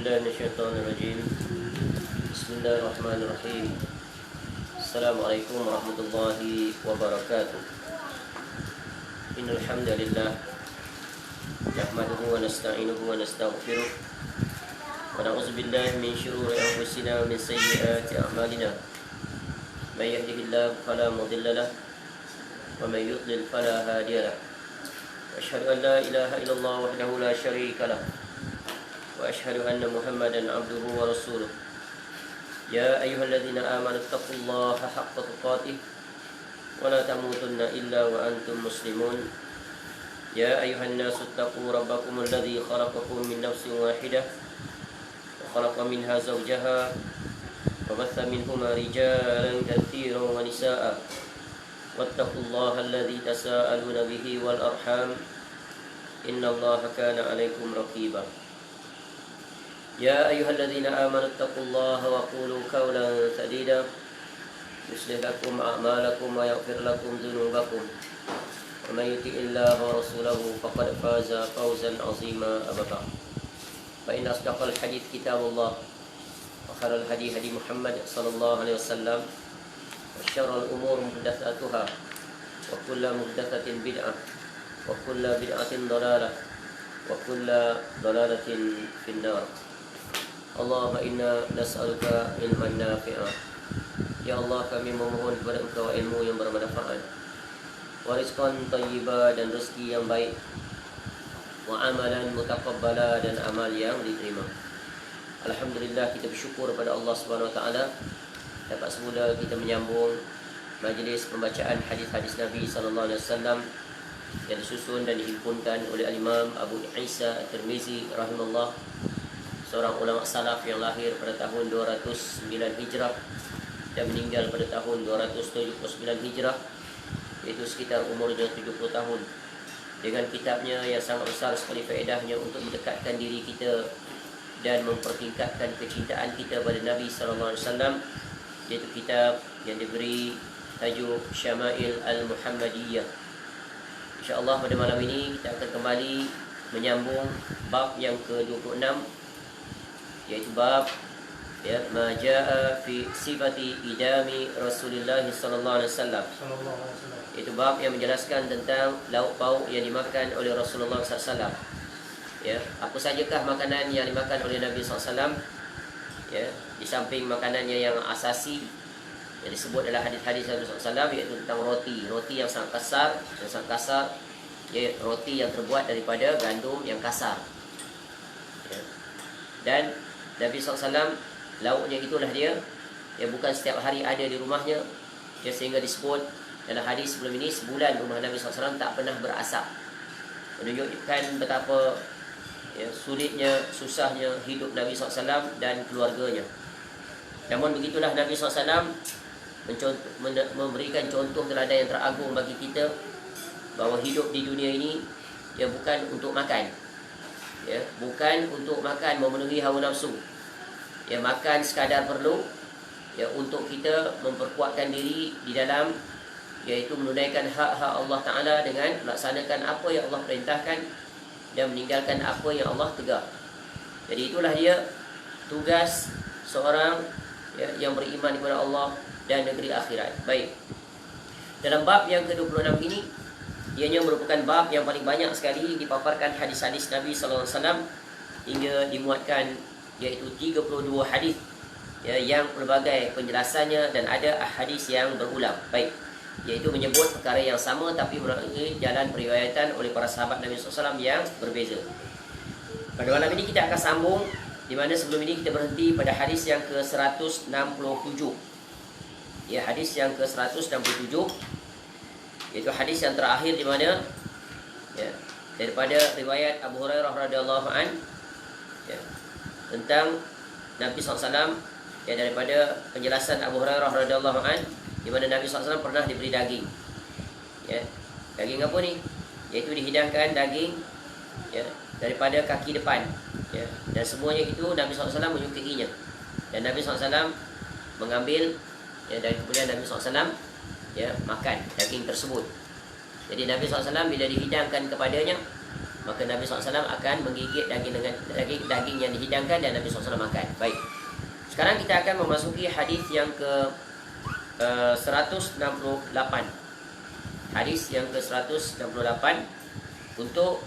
بالله من الشيطان الرجيم. بسم الله الرحمن الرحيم. السلام عليكم ورحمة الله وبركاته. إن الحمد لله نحمده ونستعينه ونستغفره ونعوذ بالله من شرور أنفسنا ومن سيئات أعمالنا. من يهده الله فلا مضل له ومن يضلل فلا هادي له. وأشهد أن لا إله إلا الله وحده لا شريك له وأشهد أن محمدا عبده ورسوله. يا أيها الذين آمنوا اتقوا الله حق تقاته ولا تموتن إلا وأنتم مسلمون. يا أيها الناس اتقوا ربكم الذي خلقكم من نفس واحدة وخلق منها زوجها وبث منهما رجالا كثيرا ونساء واتقوا الله الذي تساءلون به والأرحام إن الله كان عليكم رقيبا. يا أيها الذين آمنوا اتقوا الله وقولوا قولا سديدا يصلح لكم أعمالكم ويغفر لكم ذنوبكم ومن يطع الله ورسوله فقد فاز فوزا عظيما. أما بعد فإن أصدق الحديث كتاب الله وخير الهدي هدي محمد صلى الله عليه وسلم وشر الأمور محدثاتها وكل محدثة بدعة وكل بدعة ضلالة وكل ضلالة في النار. Allahumma inna nas'aluka ilman nafi'ah. Ya Allah, kami memohon kepada Engkau ilmu yang bermanfaat, wa rizqan thayyiba, dan rezeki yang baik, wa amalan mutaqabbala, dan amal yang diterima. Alhamdulillah, kita bersyukur kepada Allah Subhanahu wa taala dapat semula kita menyambung majlis pembacaan hadis-hadis Nabi sallallahu alaihi wasallam yang disusun dan dihimpunkan oleh Al-Imam Abu Isa At-Tirmizi rahimahullah, seorang ulama salaf yang lahir pada tahun 209 Hijrah dan meninggal pada tahun 279 Hijrah, iaitu sekitar umurnya 70 tahun. Dengan kitabnya yang sangat besar sekali faedahnya untuk mendekatkan diri kita dan mempertingkatkan kecintaan kita pada Nabi sallallahu alaihi wasallam, iaitu kitab yang diberi tajuk Syama'il Al-Muhammadiyah. InsyaAllah pada malam ini kita akan kembali menyambung bab yang ke-26, yaitu bab ma jaa fi sifati idami Rasulullah sallallahu alaihi wasallam. Itu bab yang menjelaskan tentang lauk pauk yang dimakan oleh Rasulullah sallallahu alaihi wasallam. Ya, apa sajakah makanan yang dimakan oleh Nabi sallallahu alaihi wasallam? Ya, di samping makanannya yang asasi yang disebut dalam hadis-hadis Nabi sallallahu alaihi wasallam, iaitu tentang roti yang sangat kasar, ya, roti yang terbuat daripada gandum yang kasar. Ya. Dan Nabi SAW lauknya itulah dia, yang bukan setiap hari ada di rumahnya, ya, sehingga disebut dalam hadis sebelum ini, sebulan rumah Nabi SAW tak pernah berasap, menunjukkan betapa, ya, sulitnya, susahnya hidup Nabi SAW dan keluarganya. Namun begitulah Nabi SAW memberikan contoh teladan yang teragung bagi kita, bahawa hidup di dunia ini ya bukan untuk makan, ya, bukan untuk makan memenuhi hawa nafsu, ya, makan sekadar perlu, ya, untuk kita memperkuatkan diri di dalam, iaitu menunaikan hak-hak Allah Ta'ala dengan melaksanakan apa yang Allah perintahkan dan meninggalkan apa yang Allah tegak. Jadi itulah dia tugas seorang, ya, yang beriman kepada Allah dan negeri akhirat. Baik, dalam bab yang ke-26 ini, ianya merupakan bab yang paling banyak sekali dipaparkan hadis-hadis Nabi sallallahu alaihi wasallam, hingga dimuatkan iaitu 32 hadis, ya, yang pelbagai penjelasannya, dan ada hadis yang berulang. Baik, iaitu menyebut perkara yang sama tapi melalui jalan periwayatan oleh para sahabat Nabi sallallahu alaihi wasallam yang berbeza. Pada malam ini kita akan sambung, di mana sebelum ini kita berhenti pada hadis yang ke-167. Ya, hadis yang ke-167, iaitu hadis yang terakhir, di mana, ya, daripada riwayat Abu Hurairah radhiyallahu an, ya, tentang Nabi SAW, ya, daripada penjelasan Abu Hurairah radhiyallahu an, di mana Nabi SAW pernah diberi daging, ya, daging apa ni? Iaitu dihidangkan daging, ya, daripada kaki depan, ya, dan semuanya itu Nabi SAW menyukainya, dan Nabi SAW mengambil, ya, dan kemudian Nabi SAW, ya, makan daging tersebut. Jadi Nabi SAW bila dihidangkan kepadanya, maka Nabi SAW akan menggigit daging yang dihidangkan dan Nabi SAW makan. Baik. Sekarang kita akan memasuki hadis yang ke 168. Hadis yang ke 168 untuk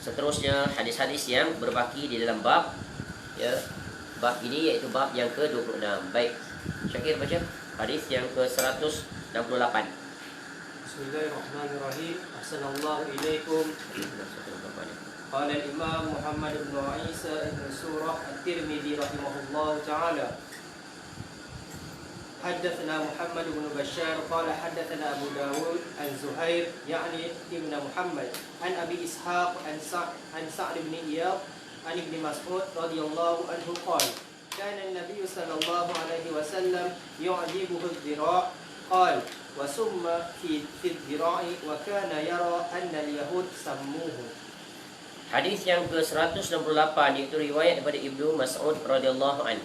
seterusnya hadis-hadis yang berbaki di dalam bab bab ini, iaitu bab yang ke-26. Baik. Syakir baca hadis yang ke 168. Bismillahirrahmanirrahim. Assalamualaikum ilaikum. Qala al-Imam Muhammad ibn Isa ibn Surah At-Tirmidzi rahimahullah ta'ala. حدثنا محمد بن بشار قال حدثنا أبو داود عن زهير يعني ابن محمد عن أبي إسحاق عن سعد بن إياض عن ابن مسعود رضي الله عنه قال كان النبي صلى الله عليه وسلم يعجبه الذراع قال وسم في الذراع وكان يرى أن اليهود سموه. Hadis yang ke-168 iaitu riwayat daripada Ibnu Mas'ud radhiyallahu anhu.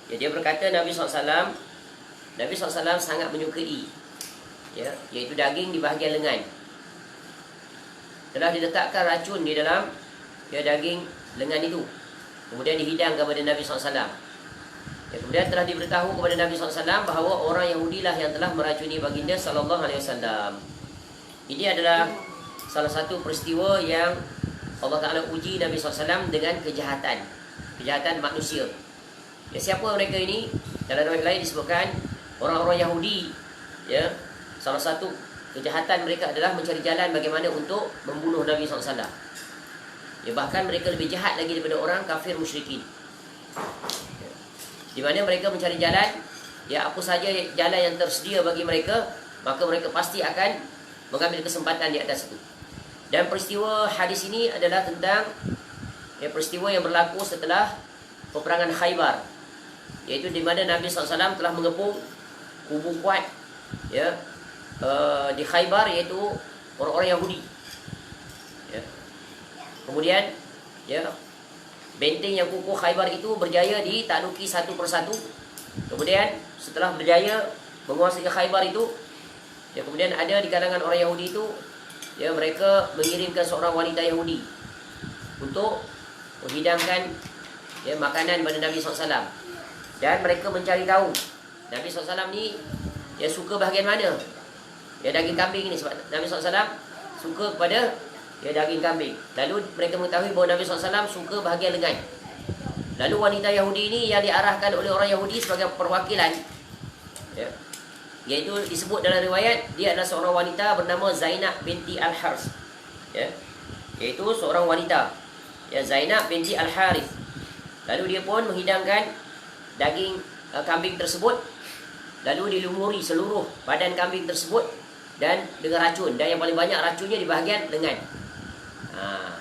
Dia berkata Nabi SAW sangat menyukai iaitu daging di bahagian lengan. Telah diletakkan racun di dalam daging lengan itu, kemudian dihidang kepada Nabi SAW. Kemudian telah diberitahu kepada Nabi SAW bahawa orang Yahudi lah yang telah meracuni baginda sallallahu alaihi wasallam. Ini adalah salah satu peristiwa yang Allah Ta'ala uji Nabi SAW dengan kejahatan manusia. Siapa mereka ini? Dalam riwayat lain disebutkan orang-orang Yahudi. Salah satu kejahatan mereka adalah mencari jalan bagaimana untuk membunuh Nabi SAW. Bahkan mereka lebih jahat lagi daripada orang kafir musyrikin. Di mana mereka mencari jalan, apa saja jalan yang tersedia bagi mereka, maka mereka pasti akan mengambil kesempatan di atas itu. Dan peristiwa hadis ini adalah tentang peristiwa yang berlaku setelah peperangan Khaybar, iaitu di mana Nabi SAW telah mengepung kubu kuat di Khaybar, iaitu orang-orang Yahudi. Kemudian benteng yang kukuh Khaybar itu berjaya ditakluki satu persatu. Kemudian setelah berjaya menguasai Khaybar itu, kemudian ada di kalangan orang Yahudi itu, mereka mengirimkan seorang wanita Yahudi untuk menghidangkan makanan pada Nabi SAW. Dan mereka mencari tahu Nabi SAW ni suka bahagian mana daging kambing ini, sebab Nabi SAW suka kepada daging kambing. Lalu mereka mengetahui bahawa Nabi SAW suka bahagian lengan. Lalu wanita Yahudi ini yang diarahkan oleh orang Yahudi sebagai perwakilan, iaitu disebut dalam riwayat dia adalah seorang wanita bernama Zainab binti Al-Harith, iaitu seorang wanita Zainab binti Al-Harith. Lalu dia pun menghidangkan daging kambing tersebut, lalu dilumuri seluruh badan kambing tersebut dan dengan racun, dan yang paling banyak racunnya di bahagian lengan.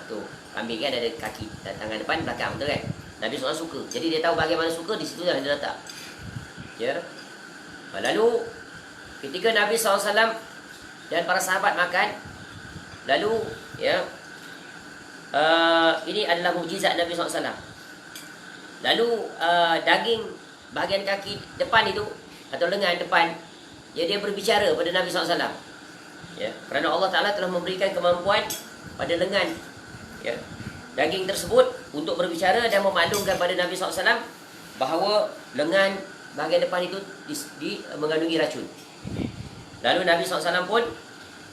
Tu kambing kan ada kaki, tangan depan, belakang, betul kan? Nabi SAW suka. Jadi dia tahu bagaimana suka, di situ lah dia letak. Lalu ketika Nabi SAW dan para sahabat makan, lalu ini adalah mukjizat Nabi SAW. Lalu daging bahagian kaki depan itu atau lengan depan, dia berbicara pada Nabi SAW. Kerana Allah Ta'ala telah memberikan kemampuan pada lengan daging tersebut untuk berbicara dan memaklumkan pada Nabi SAW bahawa lengan bahagian depan itu mengandungi racun. Lalu Nabi SAW pun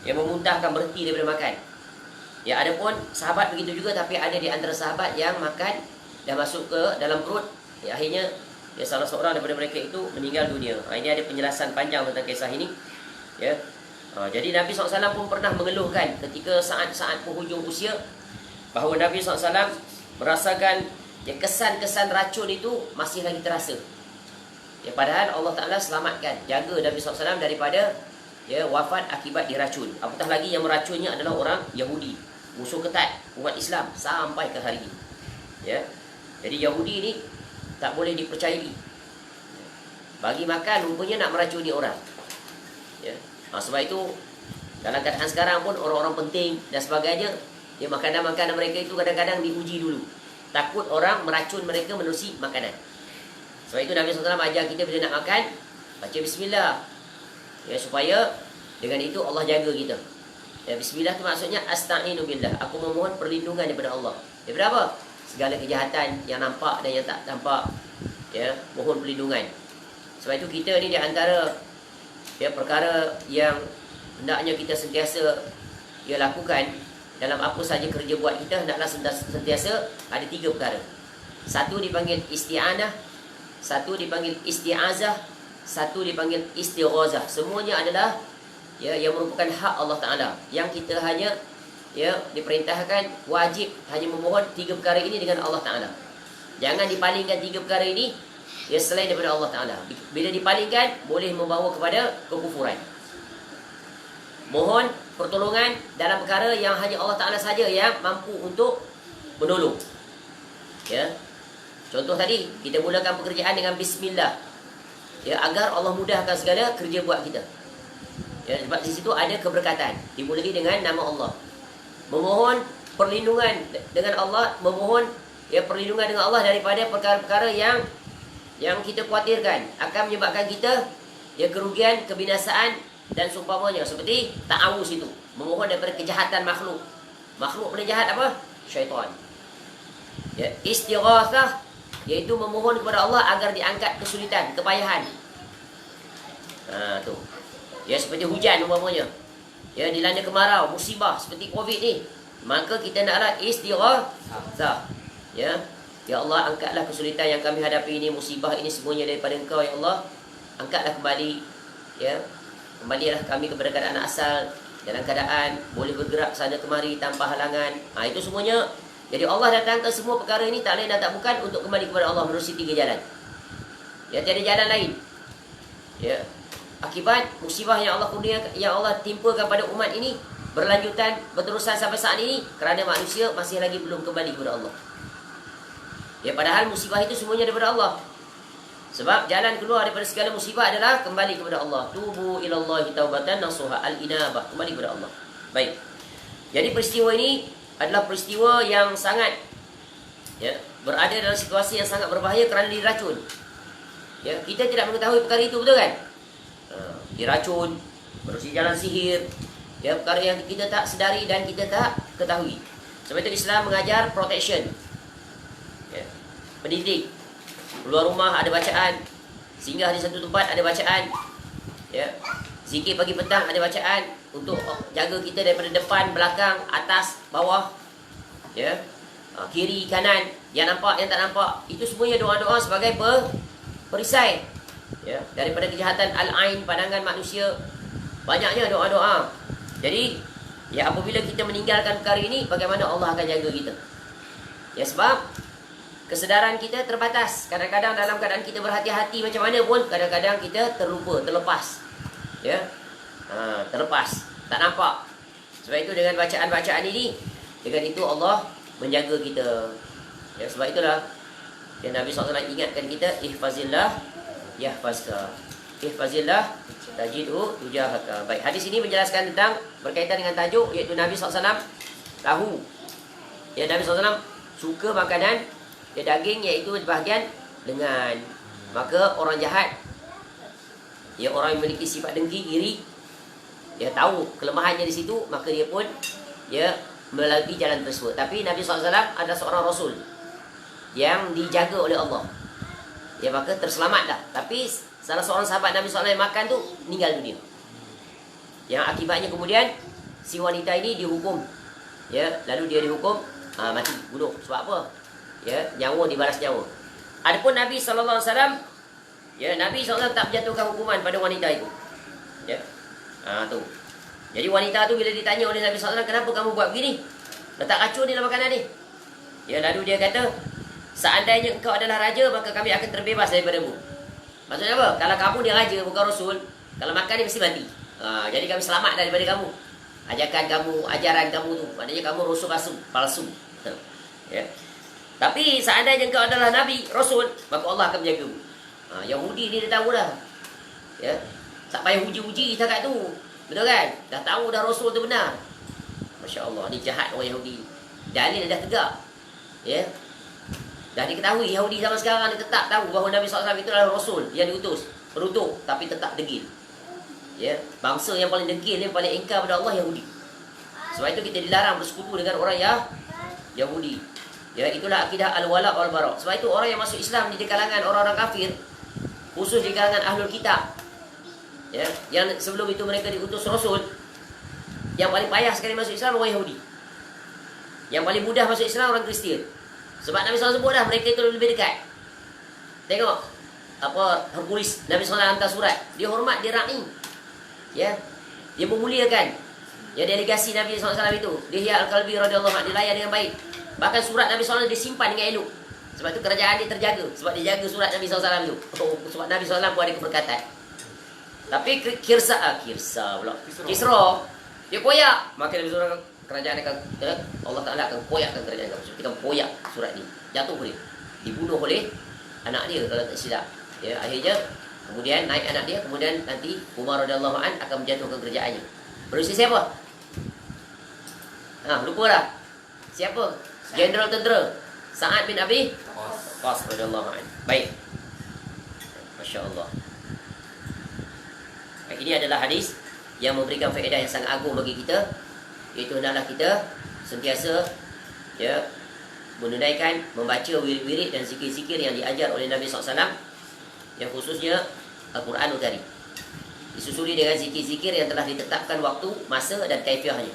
memuntahkan, berhenti daripada makan. Ada pun sahabat begitu juga, tapi ada di antara sahabat yang makan dah masuk ke dalam perut, akhirnya salah seorang daripada mereka itu meninggal dunia. Ini ada penjelasan panjang tentang kisah ini. Jadi Nabi SAW pun pernah mengeluhkan ketika saat-saat penghujung usia bahawa Nabi SAW merasakan kesan-kesan racun itu masih lagi terasa. Padahal Allah Ta'ala selamatkan, jaga Nabi SAW daripada wafat akibat diracun. Apatah lagi yang meracunnya adalah orang Yahudi, musuh ketat umat Islam sampai ke hari ini. Jadi Yahudi ini tak boleh dipercayai. Bagi makan rupanya nak meracuni orang. Sebab itu dalam keadaan sekarang pun orang-orang penting dan sebagainya, makanan-makanan mereka itu kadang-kadang diuji dulu. Takut orang meracun mereka menerusi makanan. Sebab itu Nabi SAW ajar kita bila nak makan, baca bismillah, supaya dengan itu Allah jaga kita. Ya, bismillah itu maksudnya asta'inu billah. Aku memohon perlindungan daripada Allah. Daripada apa? Segala kejahatan yang nampak dan yang tak nampak. Ya, mohon perlindungan. Sebab itu kita ni di antara ya perkara yang hendaknya kita sentiasa lakukan dalam apa saja kerja buat kita, hendaklah sentiasa ada 3 perkara. Satu dipanggil isti'anah, satu dipanggil isti'azah, satu dipanggil istighazah. Semuanya adalah yang merupakan hak Allah Ta'ala, yang kita hanya diperintahkan wajib hanya memohon 3 perkara ini dengan Allah Ta'ala. Jangan dipalingkan 3 perkara ini selain daripada Allah Ta'ala. Bila dipalingkan boleh membawa kepada kekufuran. Mohon pertolongan dalam perkara yang hanya Allah Ta'ala saja yang mampu untuk menolong. Ya. Contoh tadi, kita mulakan pekerjaan dengan bismillah. Ya, agar Allah mudahkan segala kerja buat kita. Ya, sebab di situ ada keberkatan. Dimulai dengan nama Allah. Memohon perlindungan dengan Allah, memohon perlindungan dengan Allah daripada perkara-perkara yang kita khawatirkan akan menyebabkan kita kerugian, kebinasaan dan seumpamanya, seperti ta'awuz itu, memohon daripada kejahatan makhluk. Makhluk paling jahat apa? Syaitan. Ya, istighatsah iaitu memohon kepada Allah agar diangkat kesulitan, kepayahan. Tu. Ya, seperti hujan umpamanya. Ya, dilanda kemarau, musibah seperti Covid ni. Maka kita naklah istighatsah. Ya. Ya Allah, angkatlah kesulitan yang kami hadapi ini, musibah ini semuanya daripada Engkau ya Allah. Angkatlah kembali, ya. Kembalilah kami kepada keadaan asal, dalam keadaan boleh bergerak sana kemari tanpa halangan. Itu semuanya. Jadi Allah datangkan semua perkara ini tak lain dan tak bukan untuk kembali kepada Allah menerusi 3 jalan. Ya, tiada jalan lain. Ya. Akibat musibah yang Allah timpakan pada umat ini berlanjutan, berterusan sampai saat ini kerana manusia masih lagi belum kembali kepada Allah. Ya, padahal musibah itu semuanya daripada Allah. Sebab jalan keluar daripada segala musibah adalah kembali kepada Allah. Tubu ilallahi taubatan nasuha, al-inabah, kembali kepada Allah. Baik. Jadi peristiwa ini adalah peristiwa yang sangat berada dalam situasi yang sangat berbahaya kerana diracun. Ya, kita tidak mengetahui perkara itu, betul kan? Diracun, menerusi jalan sihir. Ya, perkara yang kita tak sedari dan kita tak ketahui. Sebab itu Islam mengajar protection. Ya, pendidik. Keluar rumah ada bacaan, singgah di satu tempat ada bacaan, ya. Zikir pagi petang ada bacaan untuk jaga kita daripada depan, belakang, atas, bawah, ya. Kiri, kanan, yang nampak, yang tak nampak. Itu semuanya doa-doa sebagai perisai, ya, daripada kejahatan al-ain, pandangan manusia. Banyaknya doa-doa. Jadi, ya, apabila kita meninggalkan perkara ini, bagaimana Allah akan jaga kita? Ya, sebab kesedaran kita terbatas. Kadang-kadang dalam keadaan kita berhati-hati macam mana pun, kadang-kadang kita terlupa, terlepas. Ya, terlepas, tak nampak. Sebab itu dengan bacaan-bacaan ini, dengan itu Allah menjaga kita. Ya, sebab itulah Nabi SAW ingatkan kita, ihfazillah yahfazka, ihfazillah tajidhu tujahaka. Baik, hadis ini menjelaskan tentang berkaitan dengan tajuk, iaitu Nabi SAW tahu. Ya, Nabi SAW suka makanan daging, iaitu di bahagian lengan. Maka orang jahat, ya, orang yang memiliki sifat dengki, iri, dia tahu kelemahannya di situ, maka dia pun melalui jalan tersebut. Tapi Nabi SAW adalah seorang Rasul yang dijaga oleh Allah, ya, maka terselamatlah. Tapi salah seorang sahabat Nabi SAW yang makan tu meninggal dunia, yang akibatnya kemudian si wanita ini dihukum, ya, lalu dia dihukum mati, bunuh. Sebab apa? Ya, nyawa dibalas nyawa. Adapun Nabi SAW, ya, Nabi SAW tak menjatuhkan hukuman pada wanita itu. Ya, tu. Jadi wanita tu bila ditanya oleh Nabi SAW, kenapa kamu buat begini? Letak racun di dalam makanan ni. Ya, lalu dia kata, seandainya engkau adalah raja, maka kami akan terbebas daripadamu. Maksudnya apa? Kalau kamu dia raja, bukan Rasul, kalau makan ni mesti mati. Jadi kami selamat daripada kamu. Ajaran kamu tu, maknanya kamu rasul palsu. Ya. Tapi seandainya engkau adalah Nabi, Rasul, maka Allah akan menjagamu. Yahudi ni dia tahu dah. Ya. Tak payah uji-uji setakat tu. Betul kan? Dah tahu dah Rasul tu benar. Masya Allah, ni jahat orang Yahudi. Dalil dah tegak. Ya. Dah diketahui Yahudi zaman sekarang dia tetap tahu bahawa Nabi SAW itu adalah Rasul yang diutus, penutup, tapi tetap degil. Ya. Bangsa yang paling degil, yang paling engkar pada Allah, Yahudi. Sebab itu kita dilarang bersekutu dengan orang Yahudi. Ya, itulah akidah al-wala wal bara. Sebab itu orang yang masuk Islam di kalangan orang-orang kafir, khusus di kalangan ahlul kitab, ya, yang sebelum itu mereka diutus Rasul, yang paling payah sekali masuk Islam orang Yahudi. Yang paling mudah masuk Islam orang Kristian. Sebab Nabi SAW sebut dah mereka itu lebih dekat. Tengok apa Hercules, Nabi SAW hantar surat. Dia hormat, dia ra'i. Ya. Dia memuliakan. Ya, delegasi Nabi SAW itu. Dihya Al-Kalbi radhiyallahu anhu dilayan dengan baik. Bahkan surat Nabi SAW disimpan dengan elok. Sebab itu kerajaan dia terjaga. Sebab dia jaga surat Nabi SAW itu. Sebab Nabi SAW pun ada keberkatan. Tapi Kisra pula. Kisra, dia koyak. Maka Nabi SAW kerajaan akan, Allah Ta'ala akan koyakkan kerajaan kamu. Kita koyak surat ni. Jatuh boleh. Dibunuh oleh anak dia kalau tak silap. Ya, akhirnya kemudian naik anak dia, kemudian nanti Umar radhiyallahu an akan menjatuhkan kerajaannya. Berusia siapa? Lupa dah. Siapa? Jenderal tentera Sa'ad bin Abi Waqqas radhiyallahu an. Baik. Masya-Allah. Ini adalah hadis yang memberikan faedah yang sangat agung bagi kita, iaitu hendaklah kita sentiasa menunaikan, membaca wirid-wirid dan zikir-zikir yang diajar oleh Nabi SAW, yang khususnya Al-Quranul Karim, disusuli dengan zikir-zikir yang telah ditetapkan waktu, masa dan kaifiahnya.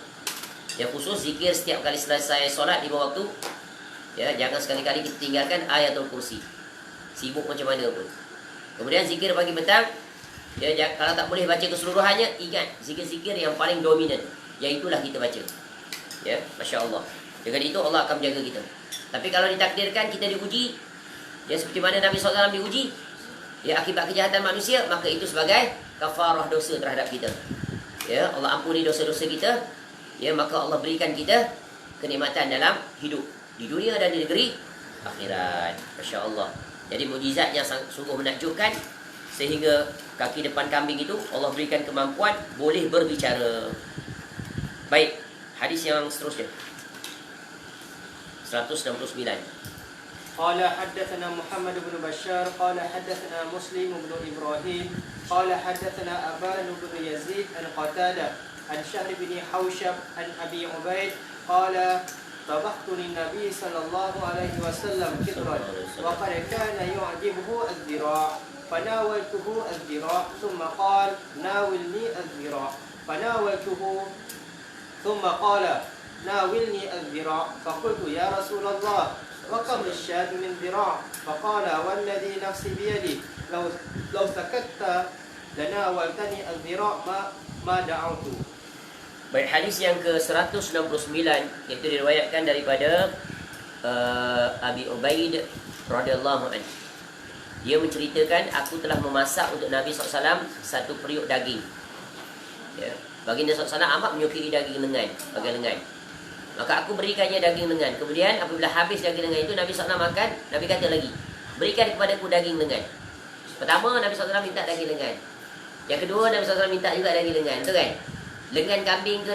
Yang khusus zikir setiap kali selesai solat 5 waktu. Ya, jangan sekali-kali kita tinggalkan ayatul kursi, sibuk macam mana pun. Kemudian zikir pagi petang, kalau tak boleh baca keseluruhannya, ingat zikir-zikir yang paling dominan, iaitulah kita baca. Ya, Masya Allah. Dengan itu Allah akan menjaga kita. Tapi kalau ditakdirkan kita diuji, ya seperti mana Nabi SAW diuji, ya akibat kejahatan manusia, maka itu sebagai kafarah dosa terhadap kita. Ya, Allah ampuni dosa-dosa kita. Ya, maka Allah berikan kita kenikmatan dalam hidup di dunia dan di negeri akhirat. Masya Allah. Jadi mukjizat yang sungguh menakjubkan, sehingga kaki depan kambing itu Allah berikan kemampuan boleh berbicara. Baik, hadis yang seterusnya 169. قال حدثنا محمد بن بشار قال حدثنا مسلم بن إبراهيم قال حدثنا أبان بن يزيد عن قتادة عن شهر بن حوشب عن أبي عبيد قال طبخت للنبي صلى الله عليه وسلم فطرا وقد كان يعجبه الذراع فناولته الذراع ثم قال ناولني الذراع فناولته ثم قال ناولني الذراع فقلت يا رسول الله وكم الشاة من ذراع فقال والذي نفسي بيدي لو سكت لناولتني الذراع ما دعوت. Baik, hadis yang ke-169 iaitu diriwayatkan daripada Abi Ubaid radhiyallahu anhu. Dia menceritakan, aku telah memasak untuk Nabi SAW satu periuk daging. Ya, baginda SAW amat menyukai daging lengan, bagian lengan. Maka aku berikannya daging lengan. Kemudian apabila habis daging lengan itu, Nabi SAW makan. Nabi kata lagi, berikan kepadaku daging lengan. Pertama, Nabi SAW minta daging lengan. Yang kedua, Nabi SAW minta juga daging lengan. Betul kan? Lengan kambing ke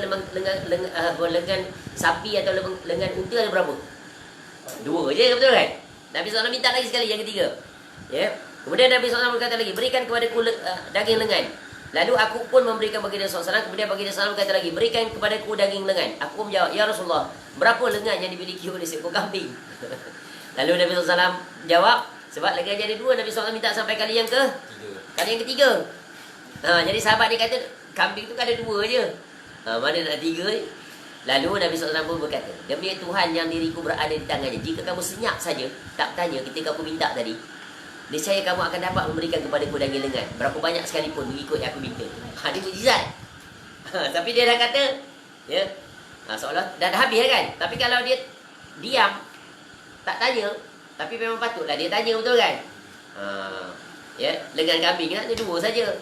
lengan sapi atau lengan unta ada berapa? 2 je, betul kan? Nabi SAW minta lagi sekali yang ketiga. Ya. Kemudian Nabi SAW berkata lagi, berikan kepadaku daging lengan. Lalu aku pun memberikan baginda SAW. Kemudian baginda SAW berkata lagi, berikan kepadaku daging lengan. Aku pun menjawab, ya Rasulullah, berapa lengan yang dimiliki oleh seekor kambing? Lalu Nabi SAW jawab, sebab lengan jadi 2, Nabi SAW minta sampai kali yang ketiga. Jadi sahabat dia kata, kambing tu kan ada 2 je. Mana nak 3 ni? Lalu Nabi SAW pun berkata, demi Tuhan yang diriku berada di tangannya, jika kamu senyap saja, tak bertanya ketika aku minta tadi, niscaya kamu akan dapat memberikan kepadaku daging lengan berapa banyak sekalipun mengikut yang aku minta. Dia mukjizat. Tapi dia dah kata, ya, seolah dah habis kan. Tapi kalau dia diam, tak tanya, tapi memang patutlah dia tanya, betul kan? Ya, lengan kambing kan ada 2 saja.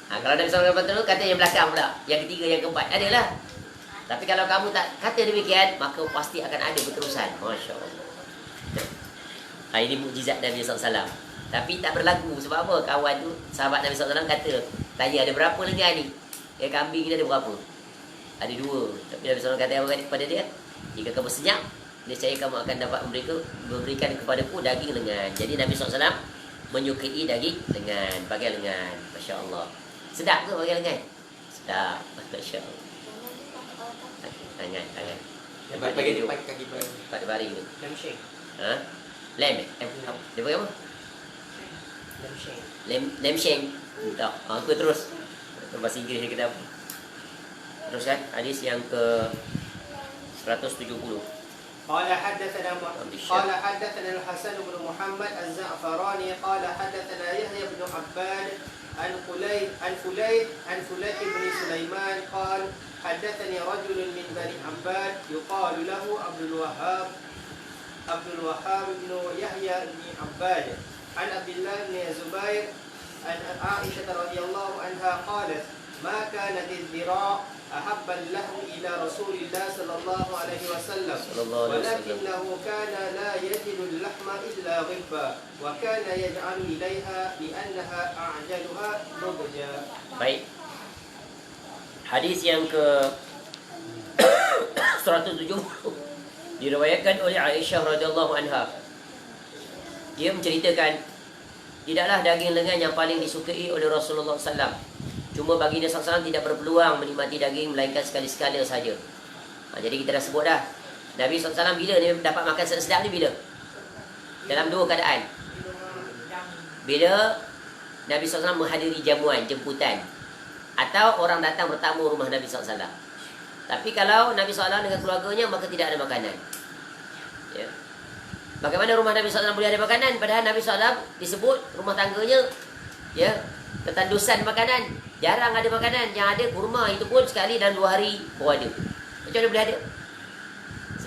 Kalau Nabi SAW kata yang belakang pula, yang ketiga, yang keempat, adalah. Tapi kalau kamu tak kata demikian, maka pasti akan ada berterusan. Masya Allah. Ini mukjizat Nabi SAW. Tapi tak berlaku. Sebab apa? Kawan tu, sahabat Nabi SAW kata, tanya ada berapa lengan ni? Kambing ni ada berapa? Ada 2. Tapi Nabi SAW kata kepada dia, jika kamu senyap, niscaya kamu akan dapat memberikan kepadaku daging lengan. Jadi Nabi SAW menyukai daging lengan, bagian lengan. Masya Allah. Sedap ke bagian lengan? Sedap. Masya Allah. Tangan. Bagi kaki bagi. Pada baring ni. Lam Sheng. Ha? Lem eh? Dia pakai apa? Lam Sheng. Lem sheng. Tak. Apa terus? Bahasa Inggeris dia kata apa? Teruskan hadis yang ke 170. قال حدثنا الحسن بن محمد الزعفراني قال حدثنا يحيى بن عباد عن فليح بن سليمان قال حدثني رجل من بني عباد يقال له عبد الوهاب بن يحيى بن عباد عن عبد الله بن الزبير عن عائشة رضي الله عنها قالت ما كانت الذراع أحب اللحم إلى رسول الله صلى الله عليه وسلم ولكنه كان لا يجد اللحم إلا غبا وكان يجعل إليها لأنها أعجلها نضجا. Baik. Hadis yang ke 170 diriwayatkan oleh Aisyah radhiyallahu anha. Dia menceritakan, tidaklah daging lengan yang paling disukai oleh Rasulullah SAW. Cuma baginda SAW tidak berpeluang menikmati daging melainkan sekali-sekala saja. Jadi kita dah sebut dah. Nabi SAW bila dia dapat makan sedap ni bila? Dalam dua keadaan. Bila Nabi SAW menghadiri jamuan, jemputan, atau orang datang bertamu rumah Nabi SAW. Tapi kalau Nabi SAW dengan keluarganya, maka tidak ada makanan. Ya. Bagaimana rumah Nabi SAW boleh ada makanan? Padahal Nabi SAW disebut rumah tangganya, ya, ketandusan makanan. Jarang ada makanan. Yang ada kurma, itu pun sekali dalam 2 hari baru ada. Macam mana boleh ada?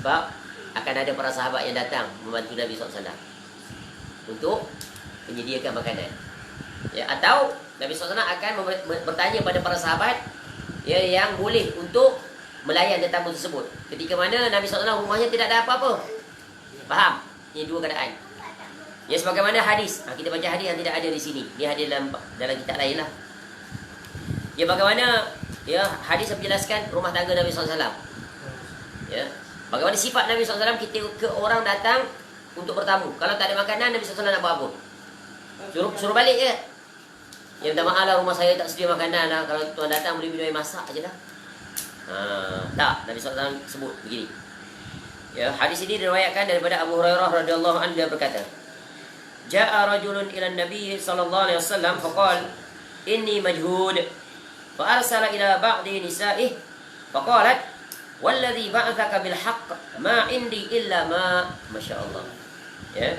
Sebab akan ada para sahabat yang datang membantu Nabi SAW untuk menyediakan makanan, ya. Atau Nabi SAW akan bertanya pada para sahabat, ya, yang boleh untuk melayan tetamu tersebut. Ketika mana Nabi SAW rumahnya tidak ada apa-apa. Faham? Ini dua keadaan. Ya, sebagaimana hadis. Kita baca hadis yang tidak ada di sini. Dia ada dalam kitab lain lah. Ya, bagaimana, ya, hadis menjelaskan rumah tangga Nabi SAW. Ya, bagaimana sifat Nabi SAW ketika orang datang untuk bertamu. Kalau tak ada makanan, Nabi SAW nak buat apa? Suruh balik je. Ya, minta maaf lah, rumah saya tak sedia makanan lah. Kalau tuan datang boleh minum air masak je lah. Tak, Nabi SAW sebut begini. Ya, hadis ini diriwayatkan daripada Abu Hurairah radhiyallahu anhu, dia berkata, Ja'a rajulun ila Nabi sallallahu alaihi wasallam faqala inni majhud fa arsala ila ba'di nisa'ih faqalat walladhi ba'athaka bil haqq ma indi illa ma masyaallah. Ya.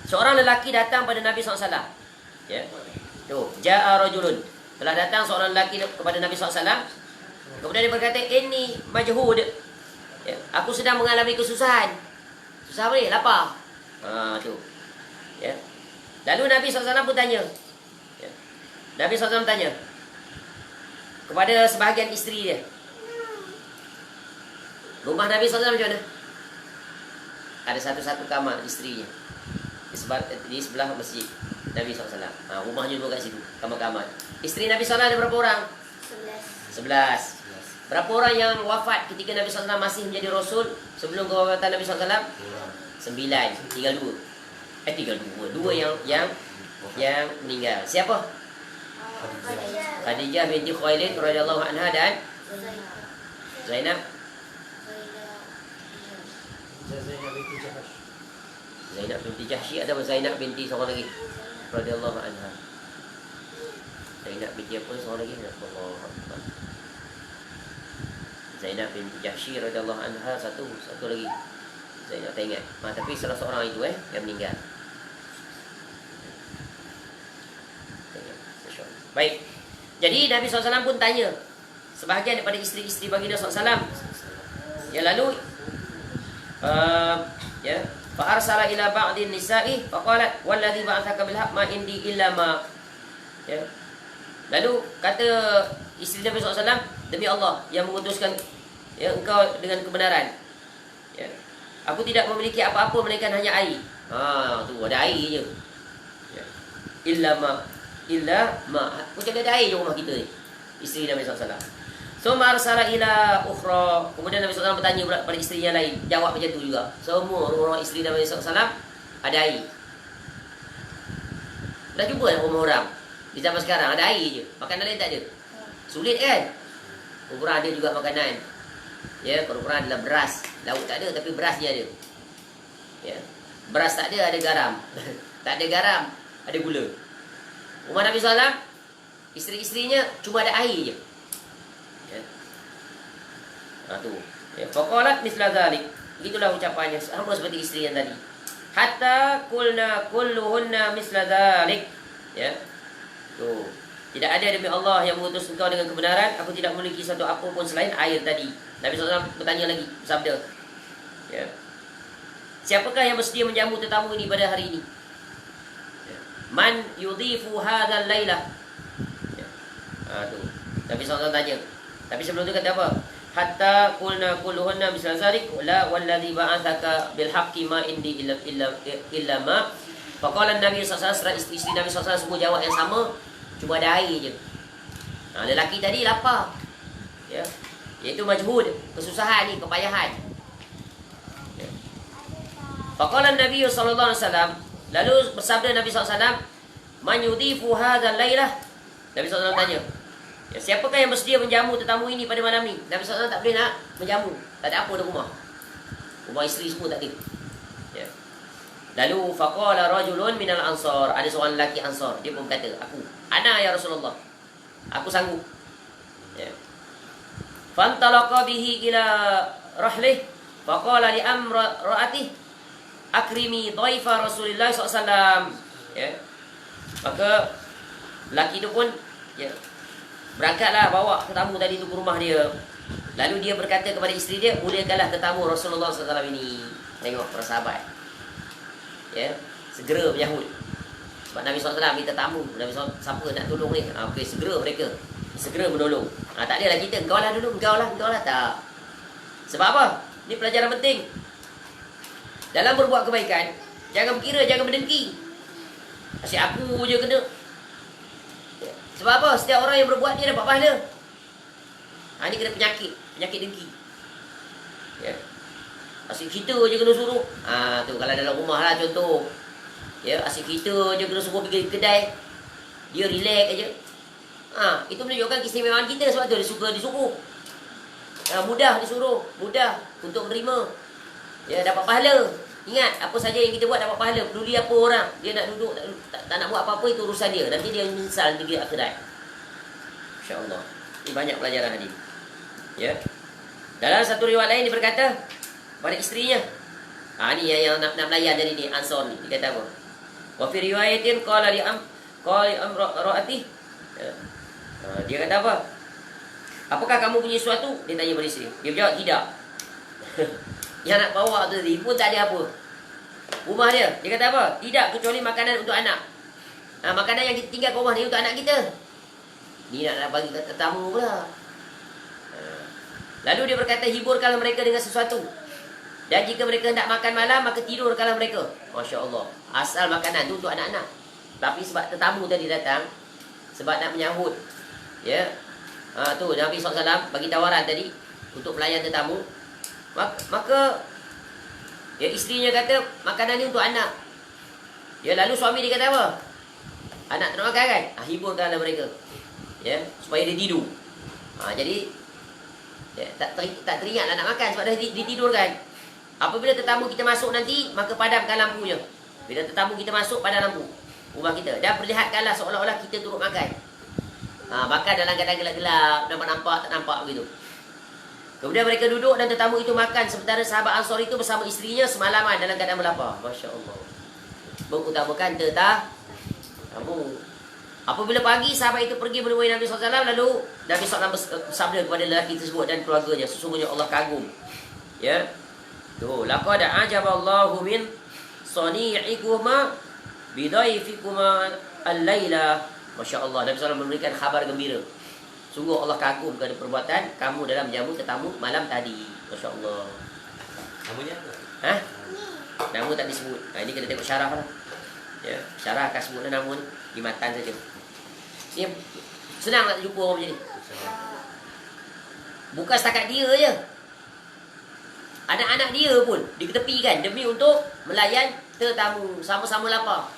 Seorang lelaki datang pada Nabi SAW. Ya. Tuh, ja'a rajulun. Telah datang seorang lelaki kepada Nabi SAW. Kemudian dia berkata, ini majhud. Ya. Aku sedang mengalami kesusahan. Susah apa ni? Lapar. Tu. Ya. Lalu Nabi SAW pun tanya. Ya. Nabi SAW tanya kepada sebahagian isteri dia. Rumah Nabi SAW macam mana? Ada satu-satu kamar isterinya. Di sebelah masjid Nabi SAW. Rumahnya juga kat situ, kamar-kamar. Isteri Nabi SAW ada berapa orang? 11. Berapa orang yang wafat ketika Nabi SAW masih menjadi Rasul sebelum kewafatan Nabi SAW? 9. Tinggal 2. Tinggal 2. 2 yang meninggal. Siapa? Khadijah binti Khuwailid radhiyallahu anha dan Zainab. Zainab binti Jahsy atau Zainab binti seorang lagi radhiyallahu anha. Zainab binti apa seorang lagi? Allahu Akbar. Zainab binti Jahsy radhiyallahu anha satu lagi. Zainab tak ingat. Tapi salah seorang itu yang meninggal. Baik. Jadi Nabi SAW pun tanya sebahagian daripada isteri-isteri baginda SAW. Ya, lalu ya, fa arsala ila ba'di nisa'i faqalat wallazi ba'athaka bil haqq ma indi illa ma. Ya. Lalu kata isteri Nabi SAW, demi Allah yang mengutuskan, ya, engkau dengan kebenaran, ya, aku tidak memiliki apa-apa melainkan hanya air. Tu ada air je. Ya. Illa ma. Macam ada air je rumah kita ni. Isteri Nabi SAW. Summa arsala ila ukhra. Kemudian Nabi SAW bertanya pula pada isteri yang lain. Jawab macam tu juga. Semua orang isteri Nabi SAW ada air. Dah jumpa rumah orang di zaman sekarang ada air je. Makanan lain tak ada. Sulit kan? Kurang ada juga makanan. Ya, kurang adalah beras. Lauk tak ada tapi beras dia ada. Ya. Beras tak ada garam. Tak ada garam, ada gula. Rumah Nabi SAW, isteri-isterinya cuma ada air je. Ya. Tu. Ya, faqalat misla zalik. Itulah ucapannya sama seperti isteri yang tadi. Hatta kulna kulluhunna misla zalik. Ya. Tu. Tidak ada demi Allah yang mengutus engkau dengan kebenaran. Aku tidak memiliki satu apa pun selain air tadi. Nabi SAW bertanya lagi, bersabda. Ya. Siapakah yang bersedia menjamu tetamu ini pada hari ini? Ya. Man yudhifu hadzal lailah. Ya. Tu. Nabi SAW tanya. Tapi sebelum itu kata apa? Hatta qulna kulluhunna misla zalik la wallazi ba'athaka bil haqqi ma indi illa ma. Faqala Nabi SAW, isteri Nabi SAW semua jawab yang sama, cuma ada air je. Lelaki tadi lapar. Ya. Iaitu majhud, kesusahan ni, kepayahan. Ya. Faqala Nabi sallallahu alaihi wasallam, lalu bersabda Nabi SAW, man yudhifu hadzal lailah. Nabi SAW tanya, ya, siapakah yang bersedia menjamu tetamu ini pada malam ni? Nabi SAW tak boleh nak menjamu. Tak ada apa di rumah. Rumah isteri semua tak ada. Ya. Lalu faqala rajulun minal ansar. Ada seorang lelaki ansar. Dia pun kata, aku. Ana ya Rasulullah. Aku sanggup. Ya. Fantalaqa bihi ila rahlih. Faqala li amra'atih. Akrimi dhaifa Rasulullah SAW. Ya. Maka lelaki itu pun, ya, berangkatlah bawa tetamu tadi itu ke rumah dia. Lalu dia berkata kepada isteri dia, muliakanlah tetamu Rasulullah SAW ini. Tengok para sahabat. Ya, segera menyahut. Sebab Nabi SAW minta tamu. Nabi SAW, siapa nak tolong ni? Okey, segera mereka. Segera menolong. Tak adalah kita, engkau lah dulu, engkau lah. Tak. Sebab apa? Ini pelajaran penting. Dalam berbuat kebaikan, jangan berkira, jangan berdengki. Asyik aku je kena. Sebab apa? Setiap orang yang berbuat dia dapat pahala. Ini kena penyakit dengki. Ya. Asyik kita je kena suruh. Tu kalau dalam rumah lah contoh. Ya, asyik kita je kena suruh pergi kedai. Dia relax aja. Itu menunjukkan keistimewaan kita, sebab tu dia suka disuruh. Mudah disuruh, mudah untuk menerima. Ya, dapat pahala. Ingat, apa saja yang kita buat dapat pahala. Peduli apa orang. Dia nak duduk, tak nak buat apa-apa, itu urusan dia. Nanti dia menyesal negeri akhirat. InsyaAllah. Ini banyak pelajaran hadis. Ya. Dalam satu riwayat lain dia berkata pada isterinya. Ni yang nak melayan tadi ni, Ansar ni. Dia kata apa? Wa fi riwayatin qala li amra'ati. Dia kata apa? Apakah kamu punya sesuatu? Dia tanya pada isteri. Dia jawab tidak. Yang nak bawa tu tadi pun tak ada apa. Rumah dia kata apa? Tidak, kecuali makanan untuk anak. Makanan yang kita tinggal ke rumah ni untuk anak kita. Ni nak bagi tetamu pula. Lalu dia berkata, hiburkanlah mereka dengan sesuatu. Dan jika mereka hendak makan malam, maka tidurkanlah mereka. Masya Allah. Asal makanan tu untuk anak-anak. Tapi sebab tetamu tadi datang, sebab nak menyahut, ya, tu Nabi SAW bagi tawaran tadi untuk melayan tetamu. Maka ya, isterinya kata makanan ni untuk anak. Ya, lalu suami dia kata apa? Anak tak nak makan kan? Hiburkanlah mereka. Ya, supaya dia tidur. Jadi ya, tak teringatlah nak makan sebab dah ditidurkan. Apabila tetamu kita masuk nanti, maka padamkan lampunya. Bila tetamu kita masuk, padam lampu rumah kita. Dan perlihatkanlah seolah-olah kita turut makan. Makan dalam keadaan gelap-gelap, nampak-nampak, tak nampak begitu. Kemudian mereka duduk dan tetamu itu makan, sementara sahabat Ansar itu bersama isterinya semalaman dalam keadaan berlapar. Masya Allah. Mengutamakan tetamu. Apabila pagi, sahabat itu pergi menemui Nabi SAW, lalu Nabi SAW bersabda kepada lelaki tersebut dan keluarganya, sesungguhnya Allah kagum. Ya. Tu, laqad ajaballahu min sani'ikuma bidaifikuma al-laila. Masya Allah. Nabi SAW memberikan khabar gembira. Sungguh Allah kagum kepada perbuatan kamu dalam menjamu tetamu malam tadi. Masya Allah. Namanya apa? Nama tak disebut. Ini kena tengok syarah lah. Ya, syarah akan sebutlah nama ni di matan saja. Ni senang nak jumpa orang macam ni. Bukan setakat dia je. Anak-anak dia pun diketepikan demi untuk melayan tetamu, sama-sama lapar.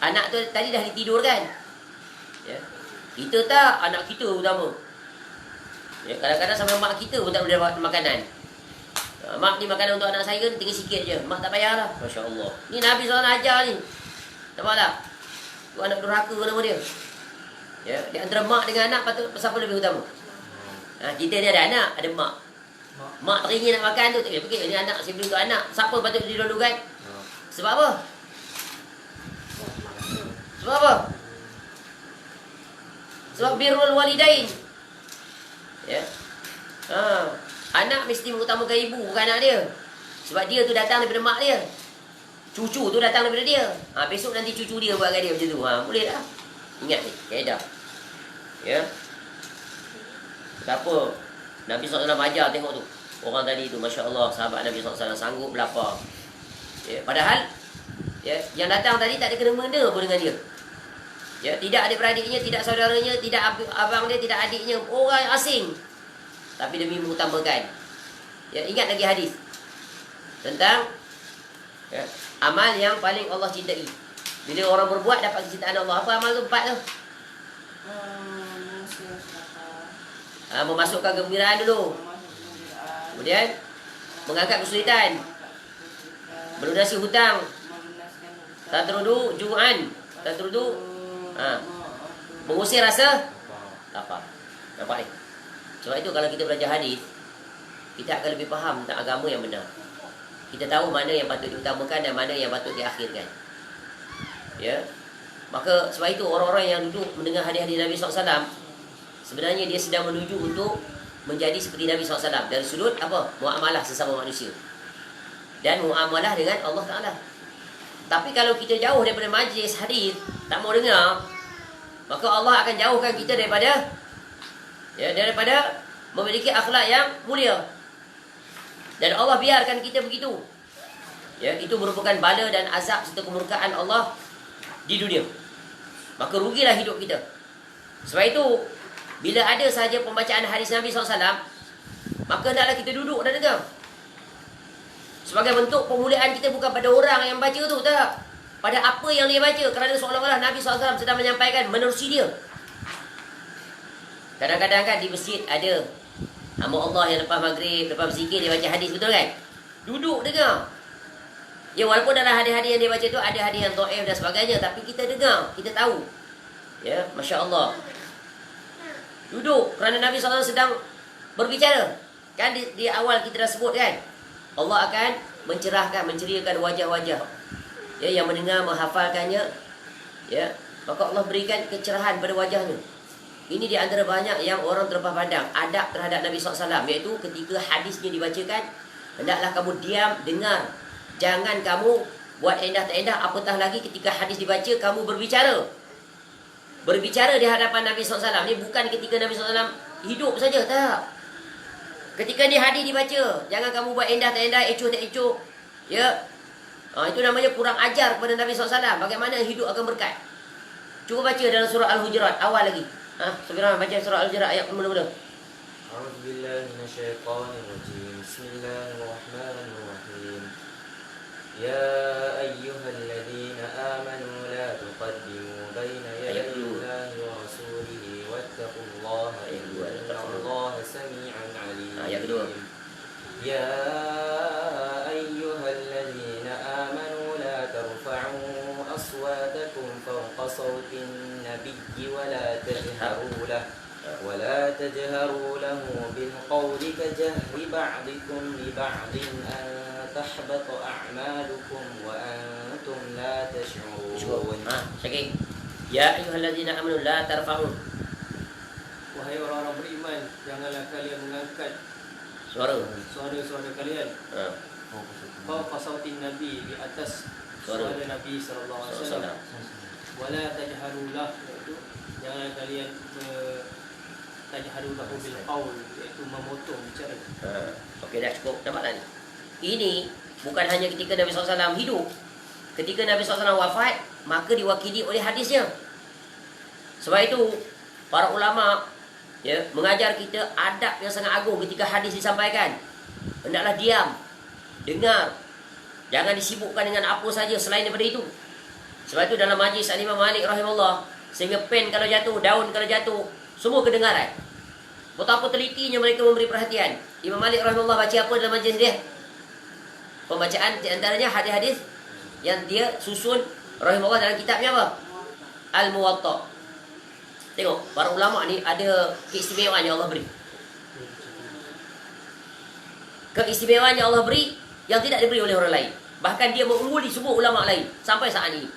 Anak tu tadi dah ditidurkan. Ya. Kita tak, anak kita utama. Ya, kadang-kadang sampai mak kita pun tak boleh dapat makanan. Mak ni makanan untuk anak saya ni tinggal sikit je. Mak tak payahlah. Masya Allah. Ni Nabi SAW ajar ni. Nampak tak? Tu anak durhaka nama dia. Ya, di antara mak dengan anak patut siapa lebih utama? Kita ni ada anak, ada mak. Mak teringin nak makan tu, tak boleh pergi. Ni anak, saya beli untuk anak. Siapa patut didahulukan? Sebab apa? Sebab apa? Sebab birrul walidain. Ya. Anak mesti mengutamakan ibu, bukan anak dia. Sebab dia tu datang daripada mak dia. Cucu tu datang daripada dia. Besok nanti cucu dia buat dengan dia macam tu. Boleh tak? Ingat ni, kaedah. Ya. Kenapa? Nabi SAW ajar tengok tu. Orang tadi tu, Masya Allah, sahabat Nabi SAW sanggup berlapar. Ya. Padahal, ya, yang datang tadi tak ada kena-mengena pun dengan dia. Ya, tidak adik-beradiknya, tidak saudaranya, tidak abang dia, tidak adiknya. Orang asing. Tapi demi mengutamakan. Ya, ingat lagi hadis tentang ya, amal yang paling Allah cintai. Bila orang berbuat dapat kecintaan Allah. Apa amal tu? 4 tu. Memasukkan kegembiraan dulu. Kemudian mengangkat kesulitan. Melunasi hutang. Tatrudu ju'an. Tatrudu mengusir rasa lapar. Nampak ni? Sebab itu kalau kita belajar hadis, kita akan lebih faham tentang agama yang benar. Kita tahu mana yang patut diutamakan dan mana yang patut diakhirkan. Ya. Maka sebab itu orang-orang yang duduk mendengar hadis-hadis Nabi SAW, sebenarnya dia sedang menuju untuk menjadi seperti Nabi SAW dari sudut apa? Muamalah sesama manusia. Dan muamalah dengan Allah Ta'ala. Tapi kalau kita jauh daripada majlis hadis, tak mau dengar, maka Allah akan jauhkan kita daripada memiliki akhlak yang mulia. Dan Allah biarkan kita begitu. Ya, itu merupakan bala dan azab serta kemurkaan Allah di dunia. Maka rugilah hidup kita. Sebab itu, bila ada sahaja pembacaan hadis Nabi SAW, maka hendaklah kita duduk dan dengar. Sebagai bentuk pemuliaan kita bukan pada orang yang baca tu, tak. Pada apa yang dia baca. Kerana seolah-olah Nabi SAW sedang menyampaikan menerusi dia. Kadang-kadang kan di masjid ada hamba Allah yang lepas maghrib, lepas berzikir, dia baca hadis, betul kan? Duduk dengar. Ya, walaupun dalam hadis-hadis yang dia baca tu ada hadis yang dhaif dan sebagainya, tapi kita dengar, kita tahu. Ya, Masya Allah. Duduk, kerana Nabi SAW sedang berbicara. Kan di awal kita dah sebut kan, Allah akan mencerahkan, menceriakan wajah-wajah ya, yang mendengar, menghafalkannya. Ya, maka Allah berikan kecerahan pada wajahnya. Ini di antara banyak yang orang terlepas pandang adab terhadap Nabi SAW, iaitu ketika hadisnya dibacakan, hendaklah kamu diam, dengar. Jangan kamu buat endah tak endah, apatah lagi ketika hadis dibaca, kamu berbicara. Berbicara di hadapan Nabi SAW. Ini bukan ketika Nabi SAW hidup saja, tak. Ketika ni hadis dibaca, jangan kamu buat endah tak endah, ecuh tak ecuh. Ya. Itu namanya kurang ajar kepada Nabi SAW. Bagaimana hidup akan berkat. Cuba baca dalam surah Al-Hujurat, awal lagi. Subhanallah, baca surah Al-Hujurat ayat mula-mula. A'udzubillahi minasyaitonirrajim. Bismillahirrahmanirrahim. Ya ayyuhalladzina amanu la tuqaddimu baina yadayillahi wa rasulihi wattaqullaha innallaha samii'un 'aliim. Ayat kedua. Ya ayyuhalladzina amanu la tarfa'u aswatakum fawqa sawtin nabiyyi wa la tajharu lahu bil qawli kajahri ba'dikum li ba'din an tahbata a'malukum wa antum la tash'urun. Sakit. Ya ayyuhalladzina amanu la tarfa'u. Wahai orang-orang beriman, janganlah kalian mengangkat suara kalian. Fawqa sautin Nabi, di atas suara Nabi sallallahu alaihi wasallam. Wala tajharu lahu, iaitu jangan kalian tajharu lahu bil qaul, iaitu memotong bicara. Okey, dah cukup. Nampak tak ni? Ini bukan hanya ketika Nabi SAW hidup. Ketika Nabi SAW wafat, maka diwakili oleh hadisnya. Sebab itu para ulama mengajar kita adab yang sangat agung ketika hadis disampaikan. Hendaklah diam, dengar. Jangan disibukkan dengan apa saja selain daripada itu. Sebab itu dalam majlis Al-Imam Malik rahimahullah, sehingga pen kalau jatuh, daun kalau jatuh, semua kedengaran. Betapa telitinya mereka memberi perhatian. Imam Malik rahimahullah baca apa dalam majlis dia? Pembacaan di antaranya hadis-hadis yang dia susun rahimahullah dalam kitabnya apa? Al-Muwatta. Tengok, para ulama ni ada keistimewaan yang Allah beri. Keistimewaan yang Allah beri yang tidak diberi oleh orang lain. Bahkan dia mengungguli semua ulama lain sampai saat ini.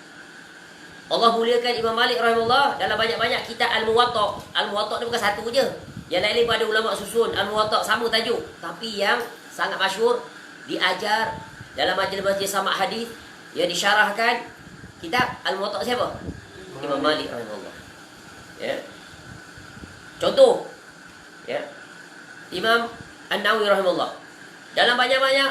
Allah muliakan Imam Malik rahimahullah dalam banyak-banyak kitab Al-Muwatta. Al-Muwatta ni bukan satu je. Yang lain pada ulama susun Al-Muwatta sama tajuk, tapi yang sangat masyhur diajar dalam majlis-majlis sama hadis yang disyarahkan kitab Al-Muwatta siapa? Imam Malik rahimahullah. Ya. Contoh, ya. Imam An-Nawawi rahimahullah. Dalam banyak-banyak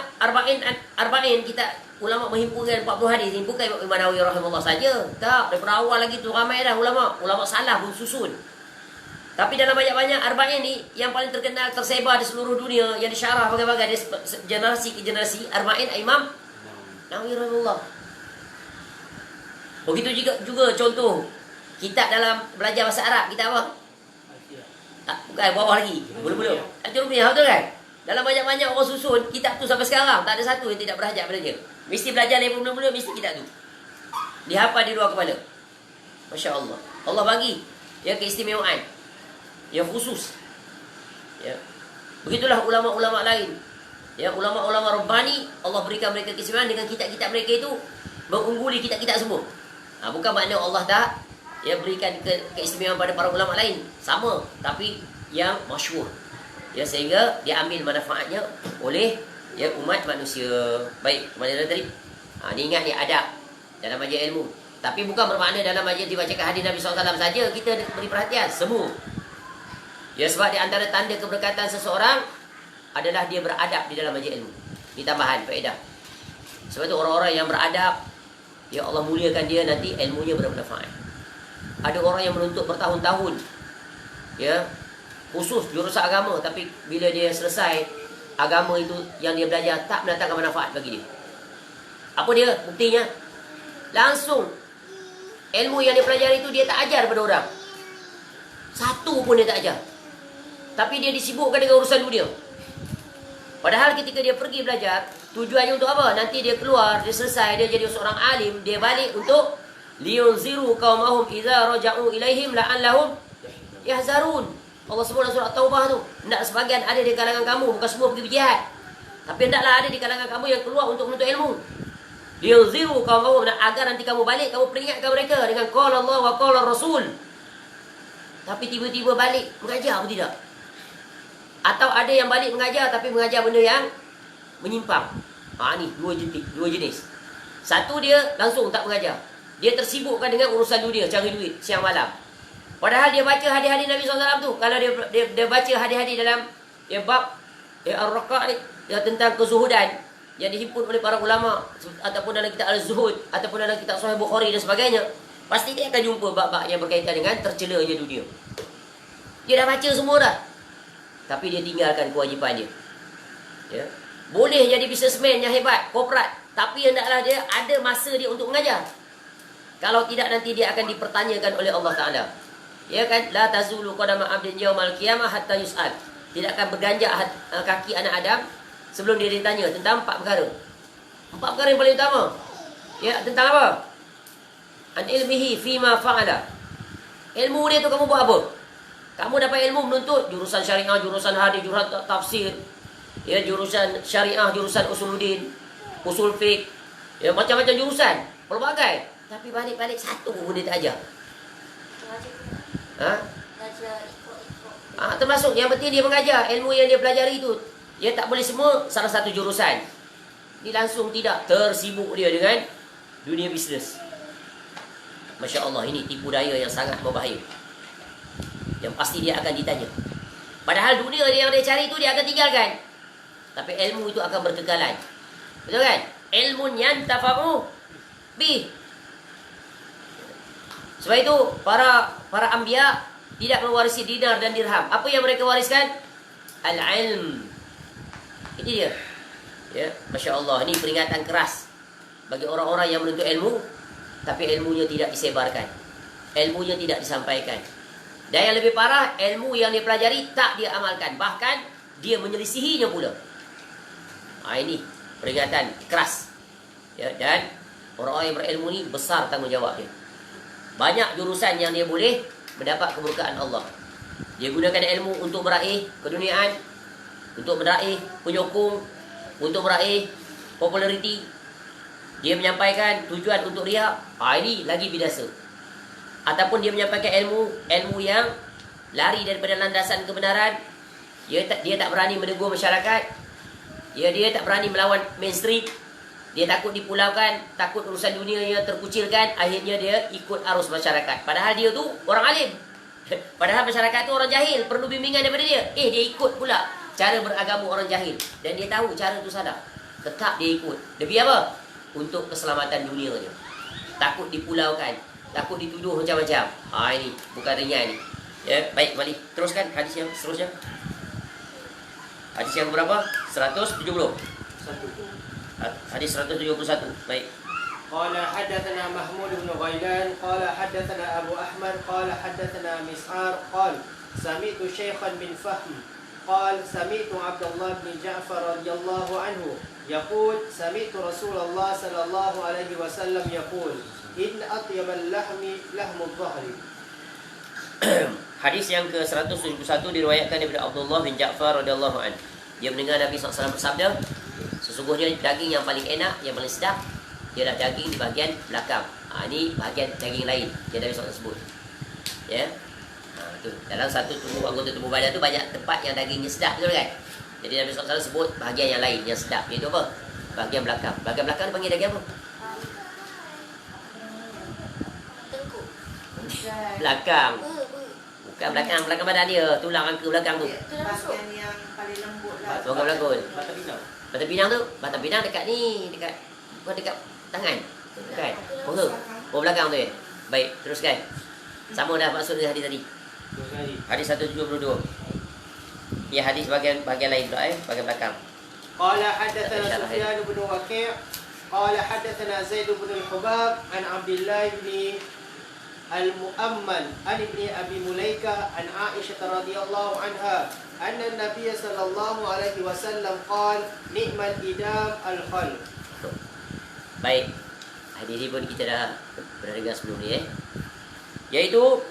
arba'in kita ulama menghimpunkan 40 hadis, ini bukan Imam Nawawi rahimahullah saja. Tak, daripada awal lagi tu ramai dah ulama salah pun susun. Tapi dalam banyak-banyak arba'in ni yang paling terkenal tersebar di seluruh dunia yang disyarah bagai-bagai dari generasi ke generasi arba'in Imam Nawawi rahimahullah. Begitu juga contoh kitab dalam belajar bahasa Arab, kitab apa? Bukan bawah lagi. Belum. Al-Jurumiyah betul kan? Dalam banyak-banyak orang susun kitab tu sampai sekarang tak ada satu yang tidak berhajat pada dia. Mesti belajar dari mula-mula mesti kitab tu. Dihafal di luar kepala. Masya-Allah. Allah bagi ya keistimewaan yang khusus. Ya. Begitulah ulama-ulama lain. Ya, ulama-ulama Rabbani Allah berikan mereka keistimewaan dengan kitab-kitab mereka itu mengungguli kitab-kitab semua. Bukan makna Allah tak berikan keistimewaan pada para ulama lain. Sama, tapi yang masyhur. Ya, sehingga diambil manfaatnya oleh umat manusia. Baik, mana tadi? Ni ingat ni adab dalam majlis ilmu. Tapi bukan bermakna dalam majlis dibacakan hadis Nabi SAW saja kita beri perhatian semua. Ya, sebab di antara tanda keberkatan seseorang adalah dia beradab di dalam majlis ilmu. Ini tambahan faedah. Sebab itu orang-orang yang beradab, ya Allah muliakan dia, nanti ilmunya bermanfaat. Ada orang yang menuntut bertahun-tahun, ya, khusus jurusan agama, tapi bila dia selesai agama itu yang dia belajar tak mendatangkan manfaat bagi dia. Apa dia? Buktinya langsung ilmu yang dia pelajari itu dia tak ajar kepada orang. Satu pun dia tak ajar. Tapi dia disibukkan dengan urusan dunia. Padahal ketika dia pergi belajar, tujuannya untuk apa? Nanti dia keluar, dia selesai, dia jadi seorang alim, dia balik untuk liyunziru qaumahum idza raja'u ilaihim la'allahum yahzarun. Allah sebut dalam surah Taubah tu, hendak sebagian ada di kalangan kamu, bukan semua pergi berjihad, tapi hendaklah ada di kalangan kamu yang keluar untuk menuntut ilmu. Liyunziru qaumahum, agar nanti kamu balik, kamu peringatkan mereka dengan qala Allah wa qala Rasul. Tapi tiba-tiba balik mengajar atau tidak? Atau ada yang balik mengajar tapi mengajar benda yang menyimpang. Ni dua jenis. Satu dia langsung tak mengajar. Dia tersibukkan dengan urusan dunia, cari duit siang malam. Padahal dia baca hadis-hadis Nabi SAW tu. Kalau dia baca hadis-hadis dalam bab Ar-Raqa' tentang kezuhudan yang dihimpun oleh para ulama, ataupun dalam kitab Al-Zuhud, ataupun dalam kitab Sahih Bukhari dan sebagainya, pasti dia akan jumpa bab-bab yang berkaitan dengan tercelanya dunia. Dia dah baca semua dah, tapi dia tinggalkan kewajipan dia. Ya. Boleh jadi businessman yang hebat, korporat, tapi hendaklah dia ada masa dia untuk mengajar. Kalau tidak, nanti dia akan dipertanyakan oleh Allah Ta'ala. Ya kan? La tazulu qadama 'abdin yaumal qiyamah hatta yus'al. Tidak akan berganjak kaki anak Adam sebelum dia ditanya tentang 4 perkara. 4 perkara yang paling utama. Ya, tentang apa? An ilmihi fima fa'ala. Ilmu dia tu kamu buat apa? Kamu dapat ilmu menuntut jurusan syariah, jurusan hadis, jurusan tafsir, ya, jurusan syariah, jurusan usuluddin, usul fiqh, ya, macam-macam jurusan, pelbagai. Tapi balik-balik satu pun dia tak ajar. Termasuk yang penting dia mengajar ilmu yang dia pelajari itu. Dia tak boleh semua salah satu jurusan. Dia langsung tidak tersibuk dia dengan dunia bisnes. Masya Allah, ini tipu daya yang sangat berbahaya. Yang pasti dia akan ditanya. Padahal dunia yang dia cari itu dia akan tinggalkan. Tapi ilmu itu akan berkekalan. Betul kan? Ilmun yantafa'u bih. Sebab itu para anbiya tidak mewarisi dinar dan dirham. Apa yang mereka wariskan? Al-ilm. Itu dia. Ya, Masya Allah, ini peringatan keras bagi orang-orang yang menuntut ilmu, tapi ilmunya tidak disebarkan, ilmunya tidak disampaikan. Dan yang lebih parah, ilmu yang dia pelajari tak dia amalkan. Bahkan dia menyelisihinya pula. Ini peringatan keras. Ya, dan orang-orang yang berilmu ni besar tanggungjawab dia. Banyak jurusan yang dia boleh mendapat kemurkaan Allah. Dia gunakan ilmu untuk meraih keduniaan, untuk meraih penyokong, untuk meraih populariti. Dia menyampaikan tujuan untuk riak. Ini lagi binasa. Ataupun dia menyampaikan ilmu yang lari daripada landasan kebenaran. Dia tak berani menegur masyarakat. Dia tak berani melawan mainstream. Dia takut dipulaukan, takut urusan dunianya terkucilkan. Akhirnya dia ikut arus masyarakat. Padahal dia tu orang alim. Padahal masyarakat tu orang jahil, perlu bimbingan daripada dia. Dia ikut pula cara beragama orang jahil. Dan dia tahu cara tu salah. Tetap dia ikut. Demi apa? Untuk keselamatan dunianya. Takut dipulaukan, takut dituduh macam-macam. Ini bukan ringan ni. Ya, baik, kembali. Teruskan hadis yang seterusnya. Hadis yang berapa? 170. Hadis 171. Baik. قال حدثنا محمود بن غيلان قال حدثنا أبو أحمد قال حدثنا مسعار قال سمعت شيخا من فهم قال سمعت عبد الله بن جعفر رضي الله عنه يقول سمعت رسول الله صلى الله عليه وسلم يقول إن أطيب اللحم لحم الظهر. Hadis yang ke-171 diriwayatkan daripada Abdullah bin Ja'far radhiyallahu anhu. Dia mendengar Nabi SAW bersabda, sesungguhnya daging yang paling enak, yang paling sedap ialah daging di bahagian belakang. Ini bahagian daging lain yang Nabi SAW sebut. Ya. Tu. Dalam satu anggota tubuh badan tu banyak tempat yang dagingnya sedap, betul kan? Jadi Nabi SAW sebut bahagian yang lain yang sedap, iaitu apa? Bahagian belakang. Bahagian belakang dia panggil daging apa? Tengkuk. Belakang. Bukan belakang badan dia, tulang angka belakang tu. Bahagian yang paling lembut lah. Tulang belakang. Batang pinang. Batang pinang dekat ni, bukan dekat tangan. Bukan. Belakang tu ya. Baik, teruskan. Sama dah maksud dia hadis tadi. Hadis 172. Ya, hadis bahagian lain pula bahagian belakang. قال حدثنا سفيان بن وكيع قال حدثنا زيد بن الحباب عن عبد الله بن المؤمل عن ابن أبي مليكة عن عائشة رضي الله عنها أن النبي صلى الله عليه وسلم قال نعم الإدام الخل. Baik. Hadis ini pun kita dah pernah dengar sebelum ni Iaitu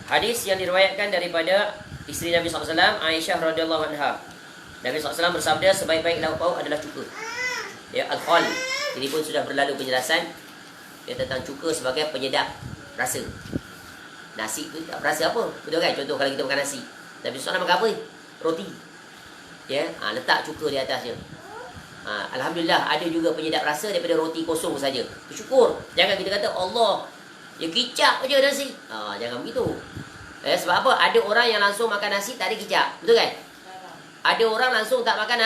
hadis yang diriwayatkan daripada isteri Nabi SAW, Aisyah radhiyallahu anha. Nabi SAW bersabda, sebaik-baik lauk pauk adalah cuka. Ya, al-khal. Ini pun sudah berlalu penjelasan tentang cuka sebagai penyedap rasa. Nasi tu tak rasa apa? Betul kan? Contoh kalau kita makan nasi, Nabi SAW makan apa? Roti. Ya, letak cuka di atasnya. Alhamdulillah ada juga penyedap rasa daripada roti kosong saja. Bersyukur. Jangan kita kata Allah, dia kicap je nasi. Jangan begitu. Sebab apa? Ada orang yang langsung makan nasi tak ada kicap. Betul kan? Ada orang langsung tak makan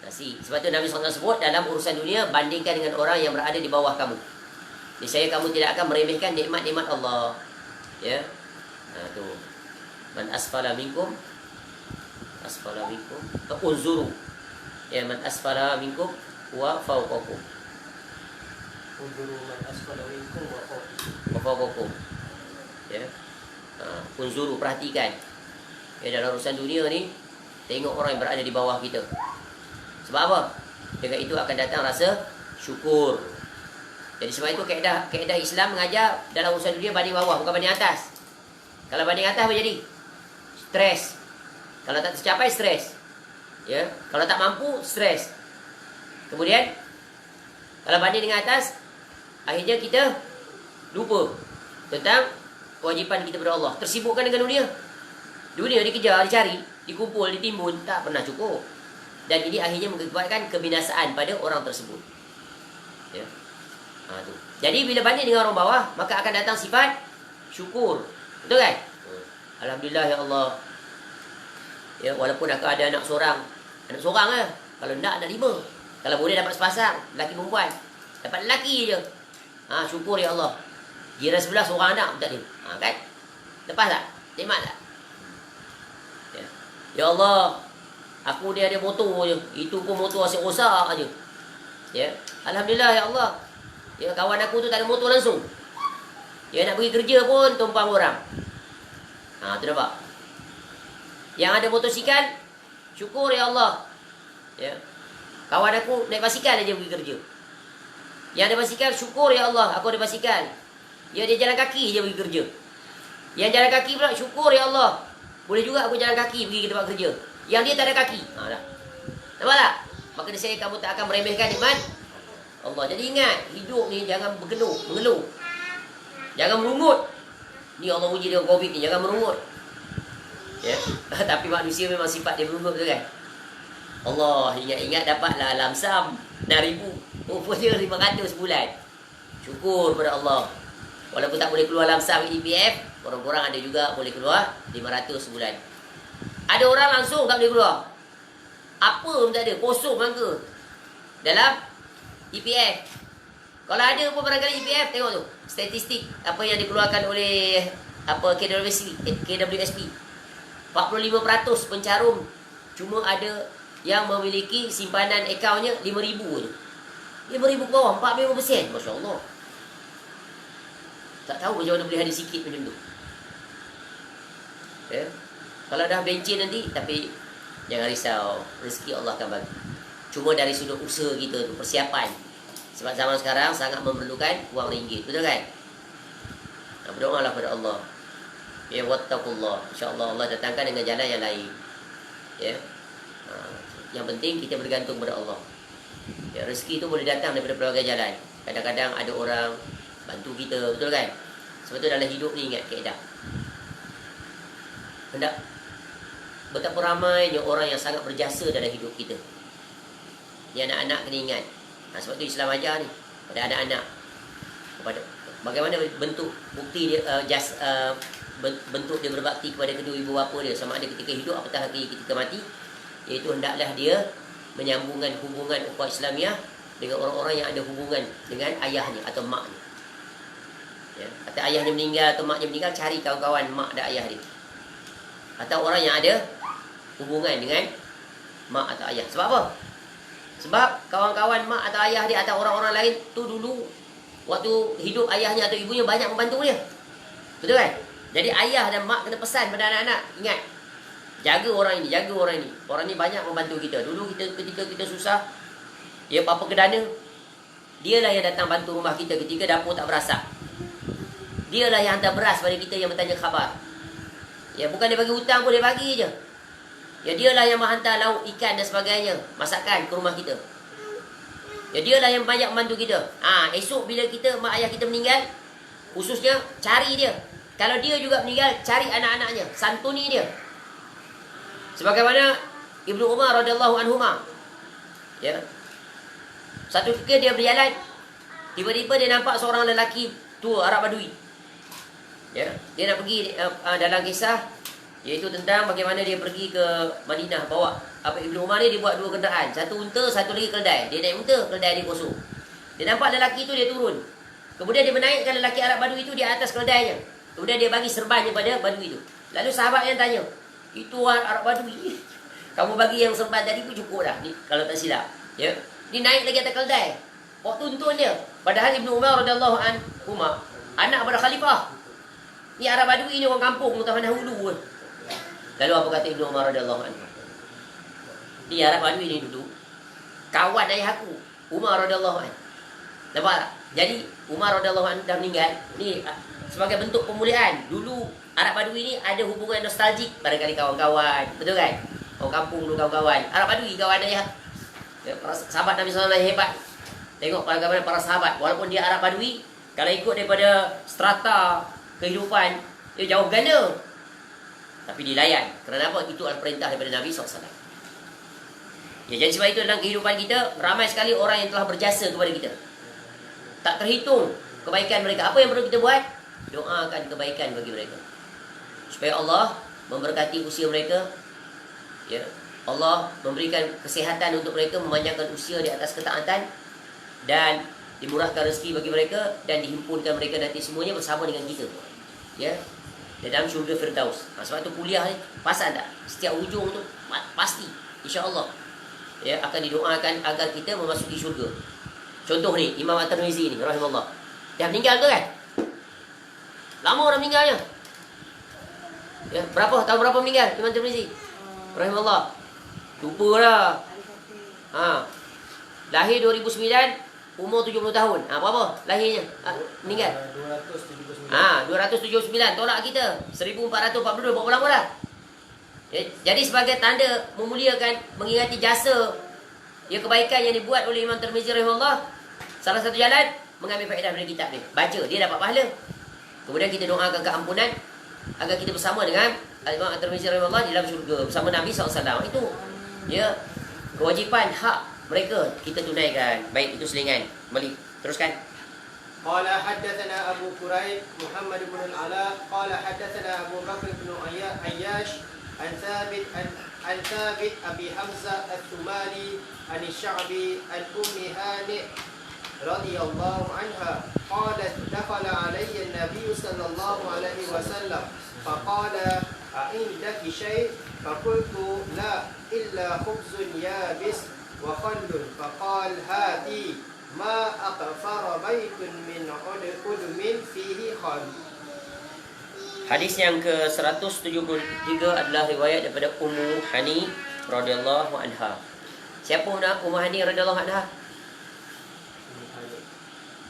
nasi. Sebab tu Nabi SAW sebut, dalam urusan dunia bandingkan dengan orang yang berada di bawah kamu. Niscaya kamu tidak akan meremehkan nikmat-nikmat Allah. Ya. Tu. Man asfala minkum unzuru. Ya, man asfala minkum wa fawqakum. Unzuru man asfala minkum wa Wa ya. Unzuru, perhatikan. Ya, dalam urusan dunia ni, tengok orang yang berada di bawah kita. Sebab apa? Dengan itu akan datang rasa syukur. Jadi sebab itu kaedah Islam mengajar dalam urusan dunia banding bawah, bukan banding atas. Kalau banding atas apa jadi? Stres. Kalau tak tercapai, stres. Ya, kalau tak mampu, stres. Kemudian kalau banding dengan atas, akhirnya kita lupa tentang kewajipan kita kepada Allah. Tersibukkan dengan dunia. Dunia dikejar, dicari, dikumpul, ditimbun, tak pernah cukup. Dan ini akhirnya mengakibatkan kebinasaan pada orang tersebut. Ya. Tu. Jadi bila banding dengan orang bawah, maka akan datang sifat syukur. Betul kan? Alhamdulillah ya Allah. Ya, walaupun aku ada anak seorang lah. Kalau nak ada 5. Kalau boleh dapat sepasang, lelaki perempuan. Dapat lelaki je. Syukur ya Allah. Gira sebelah seorang anak tak ada. Kan? Lepas tak? Nikmat tak? Ya Allah, aku dia ada motor je. Itu pun motor asyik rosak je. Ya. Alhamdulillah ya Allah. Ya, kawan aku tu tak ada motor langsung. Dia nak pergi kerja pun tumpang orang. Tu nampak. Yang ada motosikal, syukur ya Allah. Ya. Kawan aku naik basikal aja pergi kerja. Yang ada basikal, syukur ya Allah, aku ada basikal. Dia jalan kaki je pergi kerja. Yang jalan kaki pula, syukur ya Allah, boleh juga aku jalan kaki pergi ke tempat kerja. Yang dia tak ada kaki. Dah. Nampak tak? Maka dia saya kamu tak akan meremehkan nikmat Allah. Jadi ingat, hidup ni jangan mengeluh. Jangan merungut. Ni Allah uji dengan Covid ni, jangan merungut. Ya. Tapi manusia memang sifat dia merungut tu kan. Allah, ingat-ingat dapatlah lamsam 6,000. Rupanya 500 sebulan. Syukur pada Allah. Walaupun tak boleh keluar lamsam EPF, orang-orang ada juga boleh keluar 500 sebulan. Ada orang langsung tak boleh keluar. Apa pun tak ada, kosong mangga dalam EPF. Kalau ada pun barangkali EPF, tengok tu statistik apa yang dikeluarkan oleh KWSP. 45% pencarum cuma ada yang memiliki simpanan akaunnya 5,000 je. 5,000 ke bawah, 45%. Masya Allah. Tak tahu macam mana boleh ada sikit macam tu. Ya? Kalau dah bencin nanti, tapi jangan risau, rezeki Allah akan bagi. Cuma dari sudut usaha kita tu, persiapan. Sebab zaman sekarang sangat memerlukan wang ringgit, betul kan? Berdoalah pada Allah. Ya, wattaqullah. InsyaAllah Allah datangkan dengan jalan yang lain. Ya. Yang penting kita bergantung pada Allah. Ya, rezeki tu boleh datang daripada pelbagai jalan. Kadang-kadang ada orang bantu kita, betul kan? Sebab tu dalam hidup ni ingat kaedah. Hendak betapa ramainya orang yang sangat berjasa dalam hidup kita. Ni anak-anak kena ingat. Sebab tu Islam ajar ni pada anak-anak, kepada bagaimana bentuk bukti dia, bentuk dia berbakti kepada kedua ibu bapa dia, sama ada ketika hidup apatah lagi ketika mati, iaitu hendaklah dia menyambungkan hubungan ukhuwah Islamiah dengan orang-orang yang ada hubungan dengan ayahnya atau maknya. Ya, atau ayahnya meninggal atau maknya meninggal, cari kawan-kawan mak dan ayah dia. Atau orang yang ada hubungan dengan mak atau ayah. Sebab apa? Sebab kawan-kawan mak atau ayah dia atau orang-orang lain tu dulu waktu hidup ayahnya atau ibunya banyak membantu dia. Betul kan? Jadi ayah dan mak kena pesan pada anak-anak, ingat, jaga orang ini, jaga orang ini. Orang ni banyak membantu kita. Dulu kita ketika kita susah, dia apa-apa kedana, dialah yang datang bantu rumah kita ketika dapur tak berasap. Dialah yang hantar beras pada kita, yang bertanya khabar. Ya, bukan dia bagi hutang pun, dia bagi je. Ya, dialah yang menghantar lauk, ikan dan sebagainya, masakan ke rumah kita. Ya, dialah yang banyak membantu kita. Esok bila kita, mak ayah kita meninggal, khususnya cari dia. Kalau dia juga meninggal, cari anak-anaknya, santuni dia. Sebagaimana Ibnu Umar radhiyallahu anhuma. Ya. Satu ketika dia berjalan, tiba-tiba dia nampak seorang lelaki tua Arab Badui. Ya, dia nak pergi dalam kisah, iaitu tentang bagaimana dia pergi ke Madinah, bawa Ibnu Umar ni, dia buat dua kenderaan, satu unta, satu lagi keldai. Dia naik unta, keldai dia kosong. Dia nampak lelaki tu, dia turun. Kemudian dia menaikkan lelaki Arab Badui itu di atas keldainya. Kemudian dia bagi serbannya pada Badui itu. Lalu sahabat yang tanya, itu Arab Badui, kamu bagi yang serban tadi pun cukup dah ni, kalau tak silap. Ya, dia naik lagi atas keldai, bawa tuntun dia. Padahal Ibnu Umar radhiyallahu anhu anak pada khalifah. Ni Arab Badui ni orang kampung Taman Dahulu pun. Lalu apa kata Ibnu Umar radhiyallahu anhu? Ni Arab Badui ni dulu kawan ayah aku, Umar radhiyallahu anhu. Nampak tak? Jadi Umar radhiyallahu anhu dah meninggal. Ni sebagai bentuk pemulihan. Dulu Arab Badui ni ada hubungan nostalgik, barangkali kawan-kawan, betul kan? Orang kampung dulu kawan-kawan. Arab Badui kawan ayah. Ya, para sahabat Nabi sallallahu alaihi wasallam hebat. Tengok bagaimana para sahabat, walaupun dia Arab Badui, kalau ikut daripada strata kehidupan, dia jauh ganda, tapi dilayan. Kerana apa? Itu adalah perintah daripada Nabi SAW. Ya, jadi sebab itu dalam kehidupan kita, ramai sekali orang yang telah berjasa kepada kita. Tak terhitung kebaikan mereka. Apa yang perlu kita buat? Doakan kebaikan bagi mereka, supaya Allah memberkati usia mereka. Ya, Allah memberikan kesihatan untuk mereka, memanjangkan usia di atas ketaatan, dan dimurahkan rezeki bagi mereka, dan dihimpunkan mereka nanti semuanya bersama dengan kita, ya, dalam syurga Firdaus. Sebab tu kuliah ni, pasal tak? Setiap hujung tu pasti insya-Allah, ya, akan didoakan agar kita memasuki syurga. Contoh ni Imam At-Tirmizi ni rahimahullah, dah meninggal tu kan? Lama dah meninggalnya. Ya, tahun berapa meninggal Imam Tirmizi? Rahimahullah. Lupa dah. Ha. Lahir 2009, umur 70 tahun. Ha, berapa lahirnya? Meninggal. 279. Tolak kita 1442. Berapa lama dah? Ya, jadi sebagai tanda memuliakan, mengingati jasa kebaikan yang dibuat oleh Imam Tirmizi rahimahullah, salah satu jalan mengambil faedah dari kitab ni. Baca, dia dapat pahala. Kemudian kita doakan keampunan agar kita bersama dengan Imam Tirmizi rahimahullah di dalam syurga bersama Nabi SAW. Itu kewajipan, hak mereka kita tunaikan. Baik, itu selingan. Kembali, teruskan. قال حدثنا أبو كريب محمد بن العلاء قال حدثنا أبو بكر بن عياش عن ثابت أبي حمزة الثمالي عن الشعبي عن أم هانئ رضي الله عنها قالت دخل علي النبي صلى الله عليه وسلم فقال أعندك شيء فقلت لا إلا خبز يابس وخل فقال هاتي ما أغفر بيت من عدم فيه خل. Hadis yang ke-173 adalah riwayat daripada Ummu Hani radhiyallahu anha. Siapa Ummu Hani radhiyallahu anha?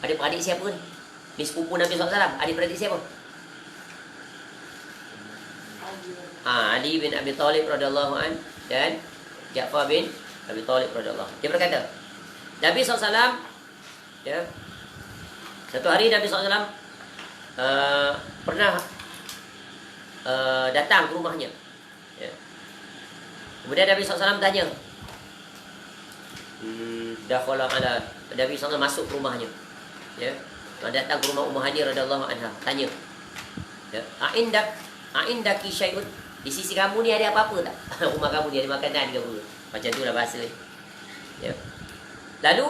Adik-beradik siapa ni? Ni sepupu Nabi SAW. Adik-beradik siapa? Ali bin Abi Talib radhiyallahu an dan Ja'far bin Abi Talib radhiyallahu. Dia berkata, Nabi SAW, satu hari Nabi SAW pernah datang ke rumahnya. Kemudian Nabi SAW tanya, dakhala ala, Nabi SAW masuk ke rumahnya. Datang ke rumah Ummu Hani radhiyallahu anha, tanya, A'indaki syai'un, di sisi kamu ni ada apa-apa tak? Rumah kamu ni ada makanan ke apa? Macam tu lah bahasa dia. Lalu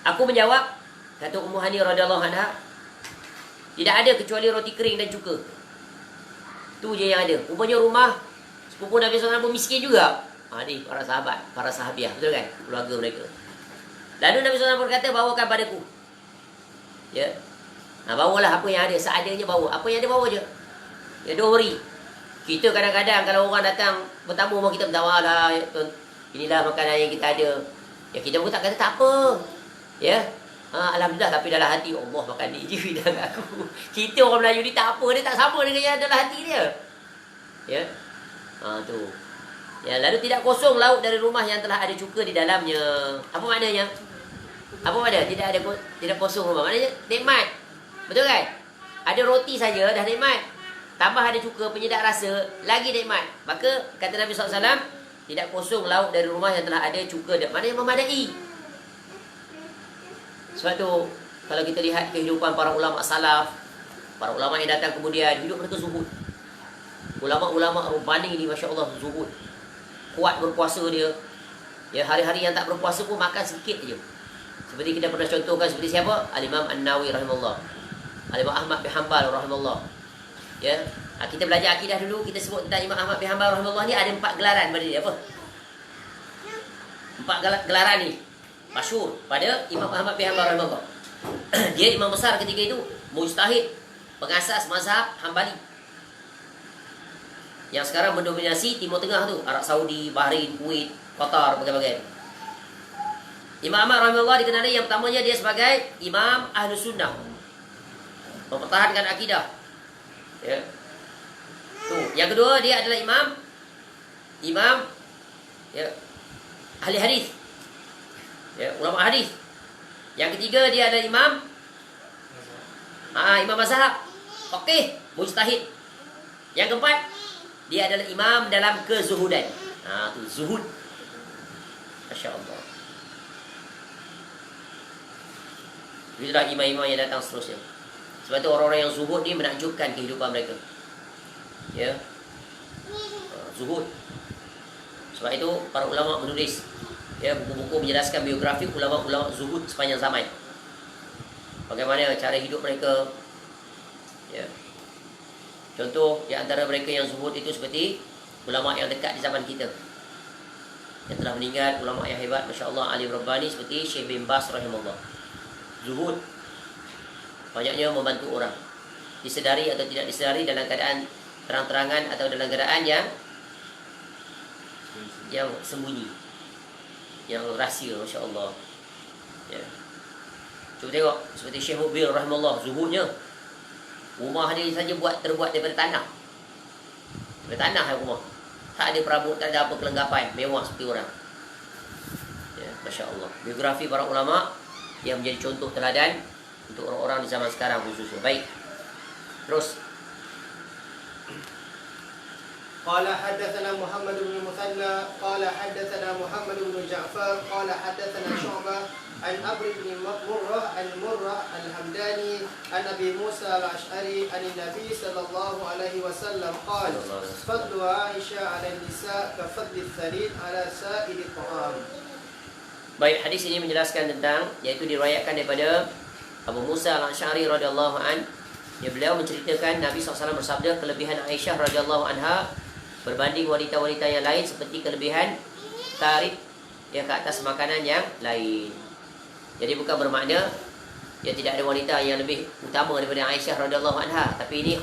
aku menjawab, kata Ummu Hani radhiyallahu anha, tidak ada kecuali roti kering dan cuka. Tu je yang ada. Rupanya rumah sepupu Nabi SAW pun miskin juga. Ni para sahabat, para sahabiah, betul kan? Keluarga mereka. Lalu Nabi SAW berkata, bawakan padaku. Bawalah apa yang ada, seadanya bawa. Apa yang ada bawa je. Don't worry. Kita kadang-kadang kalau orang datang bertamu rumah kita, bertamu lah, inilah makanan yang kita ada. Kita pun tak kata tak apa. Alhamdulillah, tapi dalam hati Allah makan ni je dengan aku. Kita orang Melayu ni tak apa, dia tak sama dengan yang dalam hati dia. Tu. Lalu tidak kosong lauk dari rumah yang telah ada cuka di dalamnya. Apa maknanya? Apa makna? Tidak kosong rumah. Maknanya nikmat. Betul kan? Ada roti saja dah nikmat. Tambah ada cuka penyedap rasa, lagi nikmat. Maka kata Nabi SAW, tidak kosong lauk dari rumah yang telah ada cuka. Maknanya memadai. Sebab tu kalau kita lihat kehidupan para ulama salaf, para ulama yang datang kemudian, hidup mereka zuhud. Ulama-ulama Rabbani ini masya-Allah zuhud. Kuat berpuasa dia. Hari-hari yang tak berpuasa pun makan sikit je. Seperti kita pernah contohkan, seperti siapa? Al-Imam An-Nawawi rahimahullah. Al-Imam Ahmad bin Hanbal rahimahullah. Kita belajar akidah dulu, kita sebut tentang Imam Ahmad bin Hanbal rahimahullah ni ada 4 gelaran pada dia. Apa? 4 gelaran ni masyhur pada Imam Ahmad bin Hanbal rahimahullah. Dia imam besar ketika itu, mujtahid, pengasas mazhab Hambali. Yang sekarang mendominasi Timur Tengah tu, Arab Saudi, Bahrain, Kuwait, Qatar, bagai-bagai. Imam Ahmad rahimahullah dikenali yang pertamanya dia sebagai imam Ahlus Sunnah, mempertahankan akidah. Tu. Yang kedua dia adalah imam ahli hadis. Ulama hadis. Yang ketiga dia adalah imam mazhab, faqih, mujtahid. Yang keempat dia adalah imam dalam kezuhudan. Tu zuhud. Masya-Allah. Itulah imam-imam yang datang seterusnya. Sebab itu orang-orang yang zuhud ni menakjubkan kehidupan mereka. Zuhud. Sebab itu para ulama menulis buku-buku menjelaskan biografi ulama-ulama zuhud sepanjang zaman. Bagaimana cara hidup mereka. Contoh di antara mereka yang zuhud itu seperti ulama yang dekat di zaman kita, yang telah meninggal, ulama yang hebat, masya-Allah, alim Rabbani seperti Syekh bin Baz rahimahullah. Zuhud, banyaknya membantu orang. disedari atau tidak disedari, dalam keadaan terang-terangan atau dalam keadaan yang sembunyi, yang rahsia, Masya Allah. Ya. Cuba tengok seperti Syekh Mubil rahimahullah, zuhudnya rumah dia saja terbuat daripada tanah. Daripada tanah rumah. Tak ada perabot, tak ada apa kelengkapan mewah seperti orang. Ya, Masya Allah. Biografi para ulama yang menjadi contoh teladan untuk orang-orang di zaman sekarang khususnya. Baik. Terus. قال حدثنا محمد بن المثنى قال حدثنا محمد بن جعفر قال حدثنا شعبة عن عمرو بن مرة عن مرة الحمداني عن أبي موسى الأشعري عن النبي صلى الله عليه وسلم قال فضل عائشة على النساء كفضل الثريد على سائر الطعام. Baik, hadis ini menjelaskan tentang, yaitu diriwayatkan daripada Abu Musa al-Ash'ari radhiyallahu an, yang beliau menceritakan Nabi SAW bersabda, kelebihan Aisyah radhiyallahu anha berbanding wanita-wanita yang lain seperti kelebihan tarik yang ke atas makanan yang lain. Jadi bukan bermakna ya tidak ada wanita yang lebih utama daripada Aisyah radhiyallahu anha, tapi ini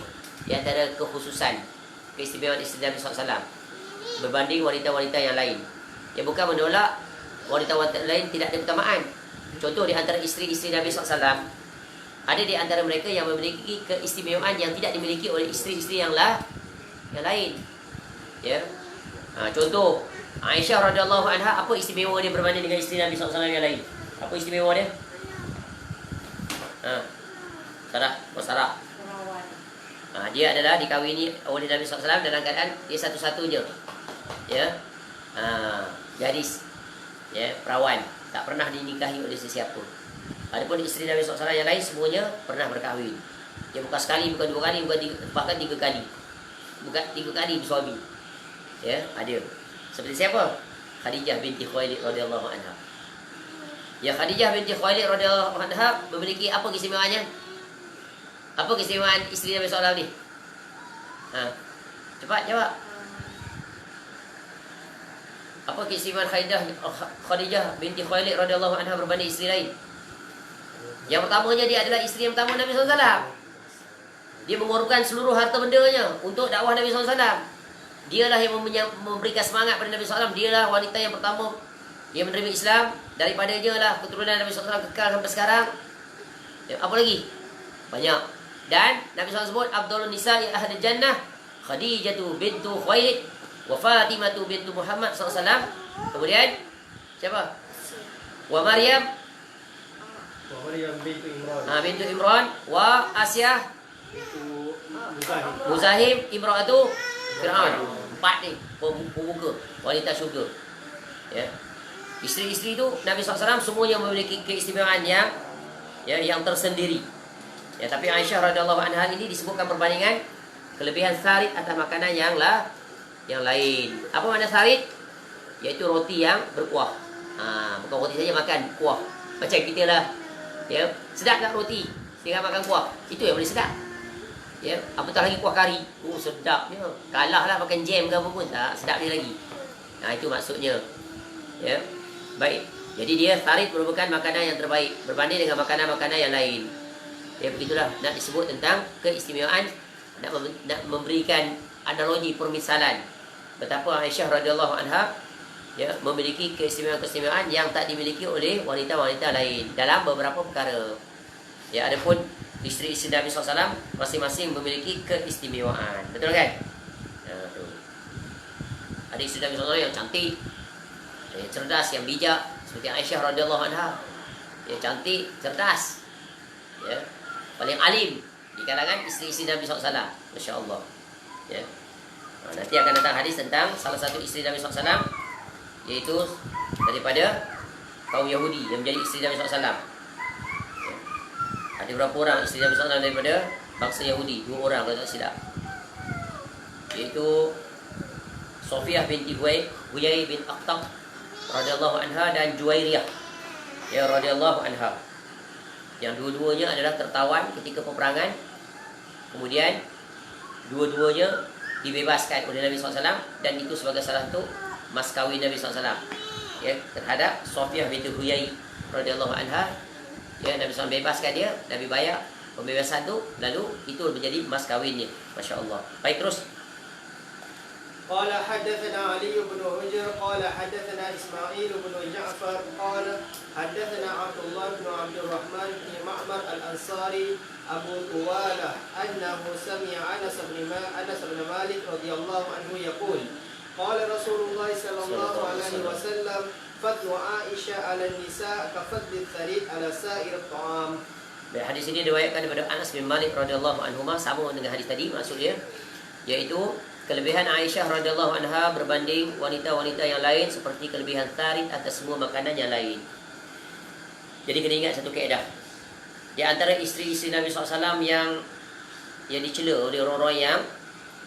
di antara kekhususan, keistimewaan isteri Nabi SAW berbanding wanita-wanita yang lain. Ya bukan menolak wanita-wanita lain tidak ada keutamaan. Contoh di antara isteri-isteri Nabi SAW, ada di antara mereka yang memiliki keistimewaan yang tidak dimiliki oleh isteri-isteri yang lain. Ya. Contoh Aisyah radhiyallahu anha, apa istimewa dia berbanding dengan isteri Nabi SAW yang lain? Apa istimewa dia? Sarah. Dia adalah dikawini oleh Nabi SAW dalam keadaan dia satu-satunya. Ya. Gadis. Ya, perawan, tak pernah dinikahi oleh sesiapa. Adapun isteri Nabi SAW yang lain semuanya pernah berkahwin. Ya, bukan sekali, bukan 2 kali, bahkan 3 kali. Bukan 3 kali bersuami. Ya, ada. Seperti siapa? Khadijah binti Khuwailid radhiyallahu anha. Ya, Khadijah binti Khuwailid radhiyallahu anha memiliki apa keistimewaannya? Apa keistimewaan isteri Nabi SAW ni? Cepat jawab. Apa keistimewaan Khadijah binti Khuwailid radhiyallahu anha berbanding isteri lain? Yang pertamanya, dia adalah isteri yang pertama Nabi SAW. Dia mengorbankan seluruh harta bendanya untuk dakwah Nabi SAW. Dialah yang memberikan semangat pada Nabi SAW. Dialah wanita yang pertama yang menerima Islam. Daripadanya lah keturunan Nabi SAW kekal sampai sekarang. Apa lagi? Banyak. Dan Nabi SAW sebut Abdul Nisa ya ahli jannah Khadijatu bintu Khuwailid wa Fatimatu bintu Muhammad SAW. Kemudian siapa? Wa Maryam bintu Imran. Bintu Imran wa Asyah Bintu Muzahim imra'atu Fir'aun. 4 ni pembuka wanita syurga. Ya. Isteri-isteri itu Nabi SAW semuanya memiliki keistimewaan yang tersendiri. Ya, tapi Aisyah radhiyallahu anha ini disebutkan perbandingan kelebihan sarid atas makanan yang lain. Apa makna sarid? Iaitu roti yang berkuah. Bukan roti saja, makan kuah. Macam kita lah. Ya, sedap tak roti dengan makan kuah? Itu yang boleh sedap. Ya, apatah lagi kuah kari. Sedapnya. Kalah lah makan jam ke apa pun, tak sedap dia lagi. Itu maksudnya. Ya. Baik. Jadi dia sarid merupakan makanan yang terbaik berbanding dengan makanan-makanan yang lain. Ya, begitulah nak disebut tentang keistimewaan, nak memberikan analogi permisalan betapa Aisyah radhiyallahu anha memiliki keistimewaan-keistimewaan yang tak dimiliki oleh wanita-wanita lain dalam beberapa perkara. Ya, adapun isteri-isteri Nabi SAW masing-masing memiliki keistimewaan. Betul kan? Ada isteri Nabi SAW yang cantik, yang cerdas, yang bijak, seperti Aisyah radhiyallahu anha. Yang cantik, cerdas, ya, paling alim di kalangan isteri-isteri Nabi SAW. Masya Allah. Ya. Nanti akan datang hadis tentang salah satu isteri Nabi SAW, iaitu daripada kaum Yahudi yang menjadi isteri Nabi SAW. Ya. Ada berapa orang isteri Nabi SAW daripada bangsa Yahudi? 2 orang kalau tak silap, iaitu Sofiyah binti Huyai bin Akhtab radhiyallahu anha dan Juwairiyah ya radhiyallahu anha. Yang dua-duanya adalah tertawan ketika peperangan. Kemudian dua-duanya dibebaskan oleh Nabi SAW, dan itu sebagai salah satu mas kawin Nabi SAW ya, terhadap Sofiyah binti Huyai radhiyallahu anha. Ya, Nabi SAW bebaskan dia, Nabi bayar pembebasan tu, lalu itu menjadi mas kawinnya. Masya Allah. Baik, terus. قال حدثنا علي بن حجر قال حدثنا إسماعيل بن جعفر قال حدثنا عبد الله بن عبد الرحمن بن معمر الأنصاري أبو طوالة أنه سمع أنس بن مالك رضي الله عنه يقول قال رسول الله صلى الله عليه وسلم فضل عائشة على النساء كفضل الثريد على سائر الطعام. Hadis ini diriwayatkan daripada Anas bin Malik radhiyallahu anhu, sama dengan hadis tadi maksudnya, yaitu kelebihan Aisyah radhiyallahu anha berbanding wanita-wanita yang lain seperti kelebihan tarid atas semua makanan yang lain. Jadi kena ingat satu kaedah. Di antara isteri-isteri Nabi SAW yang dicela oleh orang-orang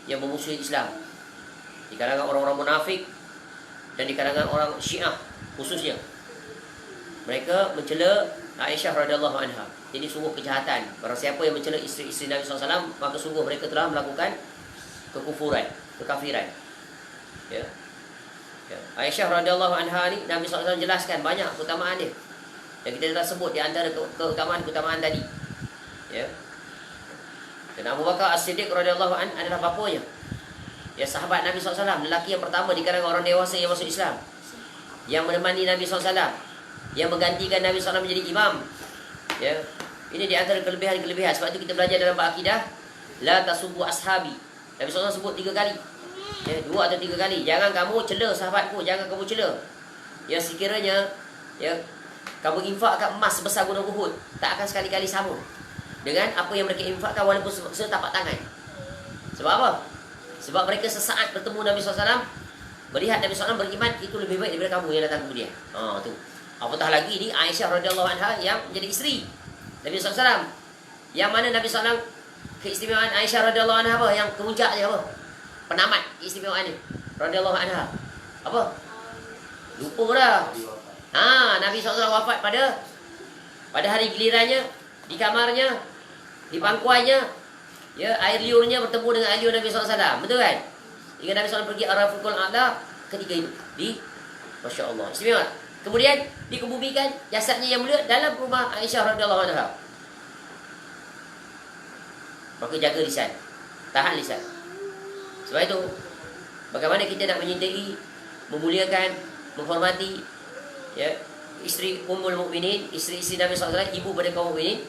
yang memusuhi Islam, di kalangan orang-orang munafik dan di kalangan orang Syiah khususnya, mereka mencela Aisyah radhiyallahu anha. Ini sungguh kejahatan. Barang siapa yang mencela isteri-isteri Nabi SAW, maka sungguh mereka telah melakukan kekufuran, kekafiran. Ya. Aisyah radhiyallahu anha ni Nabi SAW jelaskan banyak keutamaan dia. Yang kita telah sebut di antara keutamaan tadi. Ya. Dan Abu Bakar As-Siddiq radhiyallahu anhu adalah bapanya. Ya, sahabat Nabi SAW, lelaki yang pertama di kalangan orang dewasa yang masuk Islam, yang menemani Nabi SAW, yang menggantikan Nabi SAW menjadi imam. Ya. Ini di antara kelebihan-kelebihan. Sebab itu kita belajar dalam bab akidah, la tasubbu ashabi. Nabi SAW sebut 3 kali. Ya, 2 atau 3 kali. Jangan kamu cela sahabatku, jangan kamu cela. Ya, sekiranya ya kamu infakkan emas sebesar gunung Uhud, tak akan sekali-kali sama dengan apa yang mereka infakkan walaupun setapak tangan. Sebab apa? Sebab mereka sesaat bertemu Nabi SAW, melihat Nabi SAW beriman, itu lebih baik daripada kamu yang datang kemudian. Tu. Apatah lagi ni Aisyah radhiyallahu anha yang menjadi isteri Nabi SAW. Yang mana Nabi SAW, keistimewaan Aisyah radhiyallahu anha apa? Yang kemuncaknya apa? Penamat keistimewaan ni radhiyallahu anha. Apa? Lupa dah. Nabi SAW wafat pada hari gilirannya, di kamarnya, di pangkuannya, ya, air liurnya bertemu dengan air liur Nabi SAW. Betul kan? Hingga Nabi SAW pergi Ar-Rafiqul A'la ketika itu di Masya Allah. Istimewa. Kemudian dikebumikan jasadnya yang mulia dalam rumah Aisyah radhiyallahu anha. Maka jaga lisan, tahan lisan. Sebab itu, bagaimana kita nak menyintai, memuliakan, menghormati ya isteri Ummul Mukminin, isteri-isteri Nabi SAW, ibu pada kaum mukminin,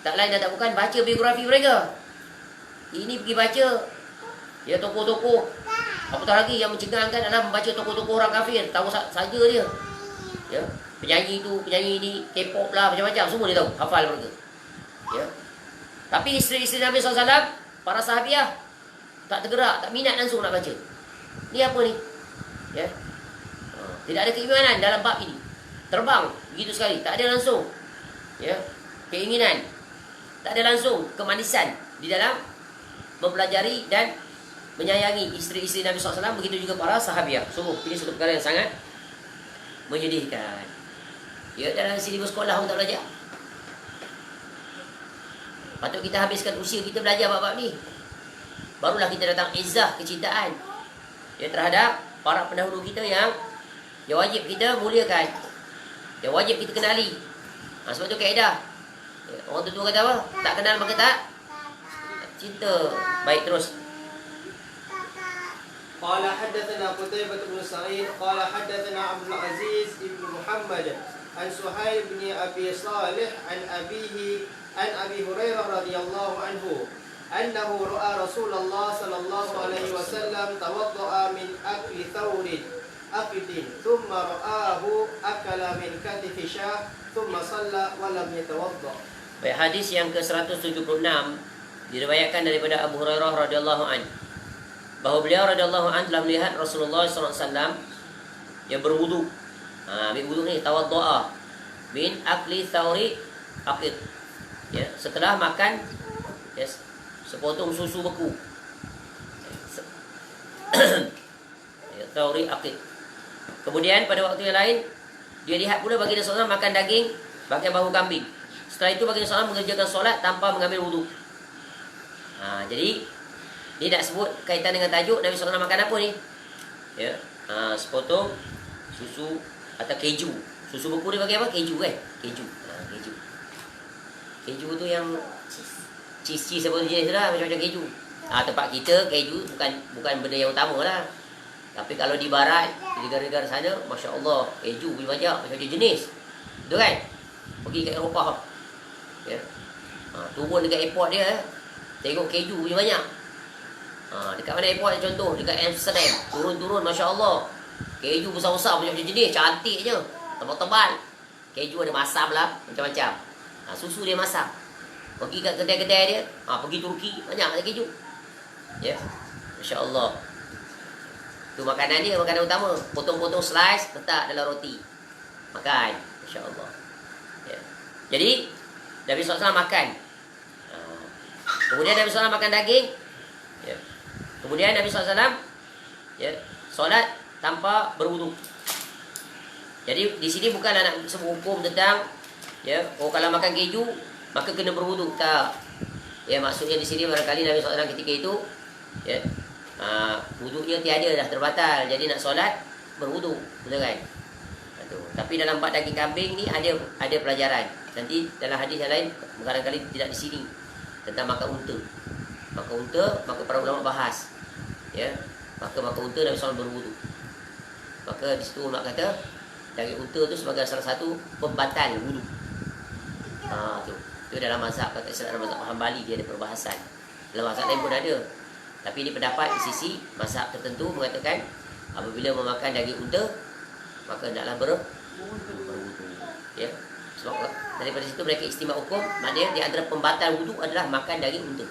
tak lain dan tak bukan baca biografi mereka. Ini pergi baca ya tokoh-tokoh, apatah lagi yang mencengangkan adalah membaca tokoh-tokoh orang kafir, tahu saja dia. Ya, penyanyi itu, penyanyi ini, K-pop lah, macam-macam, semua dia tahu, hafal mereka. Ya. Tapi isteri-isteri Nabi SAW, para sahabiah, tak tergerak, tak minat langsung nak baca. Ni apa ni? Ya. Tidak ada keimanan dalam bab ini. Terbang begitu sekali, tak ada langsung ya keinginan, tak ada langsung kemanisan di dalam mempelajari dan menyayangi isteri-isteri Nabi SAW. Begitu juga para sahabiah. Sungguh ini satu perkara yang sangat menyedihkan. Ya, dalam silibus sekolah pun tak belajar. Patut kita habiskan usia kita belajar bab-bab ni. Barulah kita datang izzah, kecintaan ya terhadap para pendahulu kita yang wajib kita muliakan, yang wajib kita kenali. Sebab tu kaedah ya, orang tua kata apa? Tak kenal maka tak cinta. Baik, terus. قال حدثنا قتيبة بن سعيد قال حدثنا عبد العزيز بن محمد عن سهيل بن أبي صالح عن أبيه عن أبي هريرة رضي الله عنه أنه رأى رسول الله صلى الله عليه وسلم توضأ من أكل ثور أكل ثم رآه أكل من كتف شاة ثم صلى ولم يتوضأ. Baik, hadis yang ke-176 diriwayatkan daripada Abu Hurairah radhiyallahu anhu bahawa beliau radhiyallahu anhu telah melihat Rasulullah SAW yang berwudu. Ambil wudu ni tawaddu'a min akli thauri aqid. Ya, setelah makan yes, sepotong susu beku. Ya, thauri aqid. Kemudian pada waktu yang lain dia lihat pula baginda SAW makan daging bagian bahu kambing. Setelah itu baginda SAW mengerjakan solat tanpa mengambil wudu. Jadi ini nak sebut kaitan dengan tajuk Nabi SAW makan apa ni? Ya, sepotong susu atau keju. Susu beku dia bagi apa? Keju kan? Keju. Keju. Keju tu yang cheese apa jenis tu lah, macam-macam keju. Tempat kita keju bukan benda yang utama lah. Tapi kalau di barat, di negara-negara sana, Masya Allah, keju punya banyak, macam-macam jenis. Betul kan? Pergi kat Eropah, ya. Turun dekat airport dia, tengok keju punya banyak. Dekat mana airport contoh? Dekat Amsterdam. Turun-turun, Masya Allah, keju besar-besar, macam-macam jenis, cantiknya, tebal-tebal. Keju ada masam lah, macam-macam. Susu dia masam. Pergi kat kedai-kedai dia, pergi Turki, banyak ada keju. Ya, Masya Allah. Tu makanan dia, makanan utama. Potong-potong slice, letak dalam roti, makan. Masya Allah, ya. Jadi Nabi SAW makan. Kemudian Nabi SAW makan daging, ya. Kemudian Nabi SAW, ya, solat tanpa berwudu. Jadi di sini bukanlah nak sebut hukum tentang, ya, kalau makan keju maka kena berwudu. Tak. Ya, maksudnya di sini barangkali Nabi SAW ketika itu, ya, wudunya tiada dah, terbatal. Jadi nak solat berwudu, betul kan? Tapi dalam bab daging kambing ni ada pelajaran. Nanti dalam hadis yang lain barangkali tidak di sini tentang makan unta. Makan unta, maka para ulama bahas, ya, maka makan unta Nabi SAW berwudu. Maka di situ ulama kata daging unta tu sebagai salah satu pembatal wudu. Tu dalam mazhab, kata Islam, dalam mazhab Hambali dia ada perbahasan. Dalam mazhab lain pun ada. Tapi ini pendapat di sisi mazhab tertentu mengatakan apabila memakan daging unta maka hendaklah berwudu. Ya. Sebab daripada situ mereka istimewa hukum, maknanya di antara pembatal wudu adalah makan daging unta.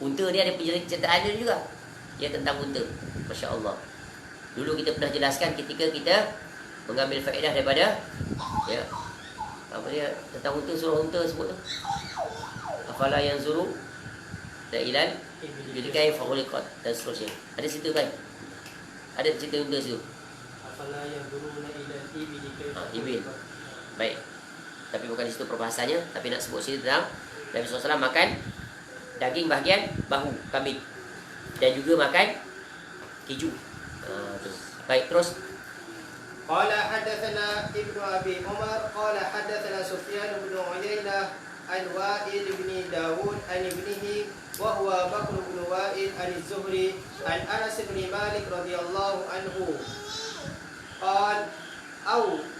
Unta dia ada penceritaan dia juga. Ya, tentang unta. Masya Allah. Dulu kita pernah jelaskan ketika kita mengambil faedah daripada, ya, apa dia tentang unta, surah unta sebut tu. Afala yanzuru ilal jadi kai faquliqat dan seterusnya. Ada cerita kan? Ada cerita unta situ. Afala yanzuruna ilal ibili kaifa Ibil. Baik. Tapi bukan di situ perbahasannya, tapi nak sebut sini tentang Nabi SAW makan daging bahagian bahu kambing dan juga makan keju. Baik, terus. Qala hadatsana Ibnu Abi Umar qala hadatsana Sufyan bin Uyainah an Wa'il bin Dawud an ibnihi wa huwa Bakr bin Wa'il an Az-Zuhri an Anas bin Malik radhiyallahu anhu qala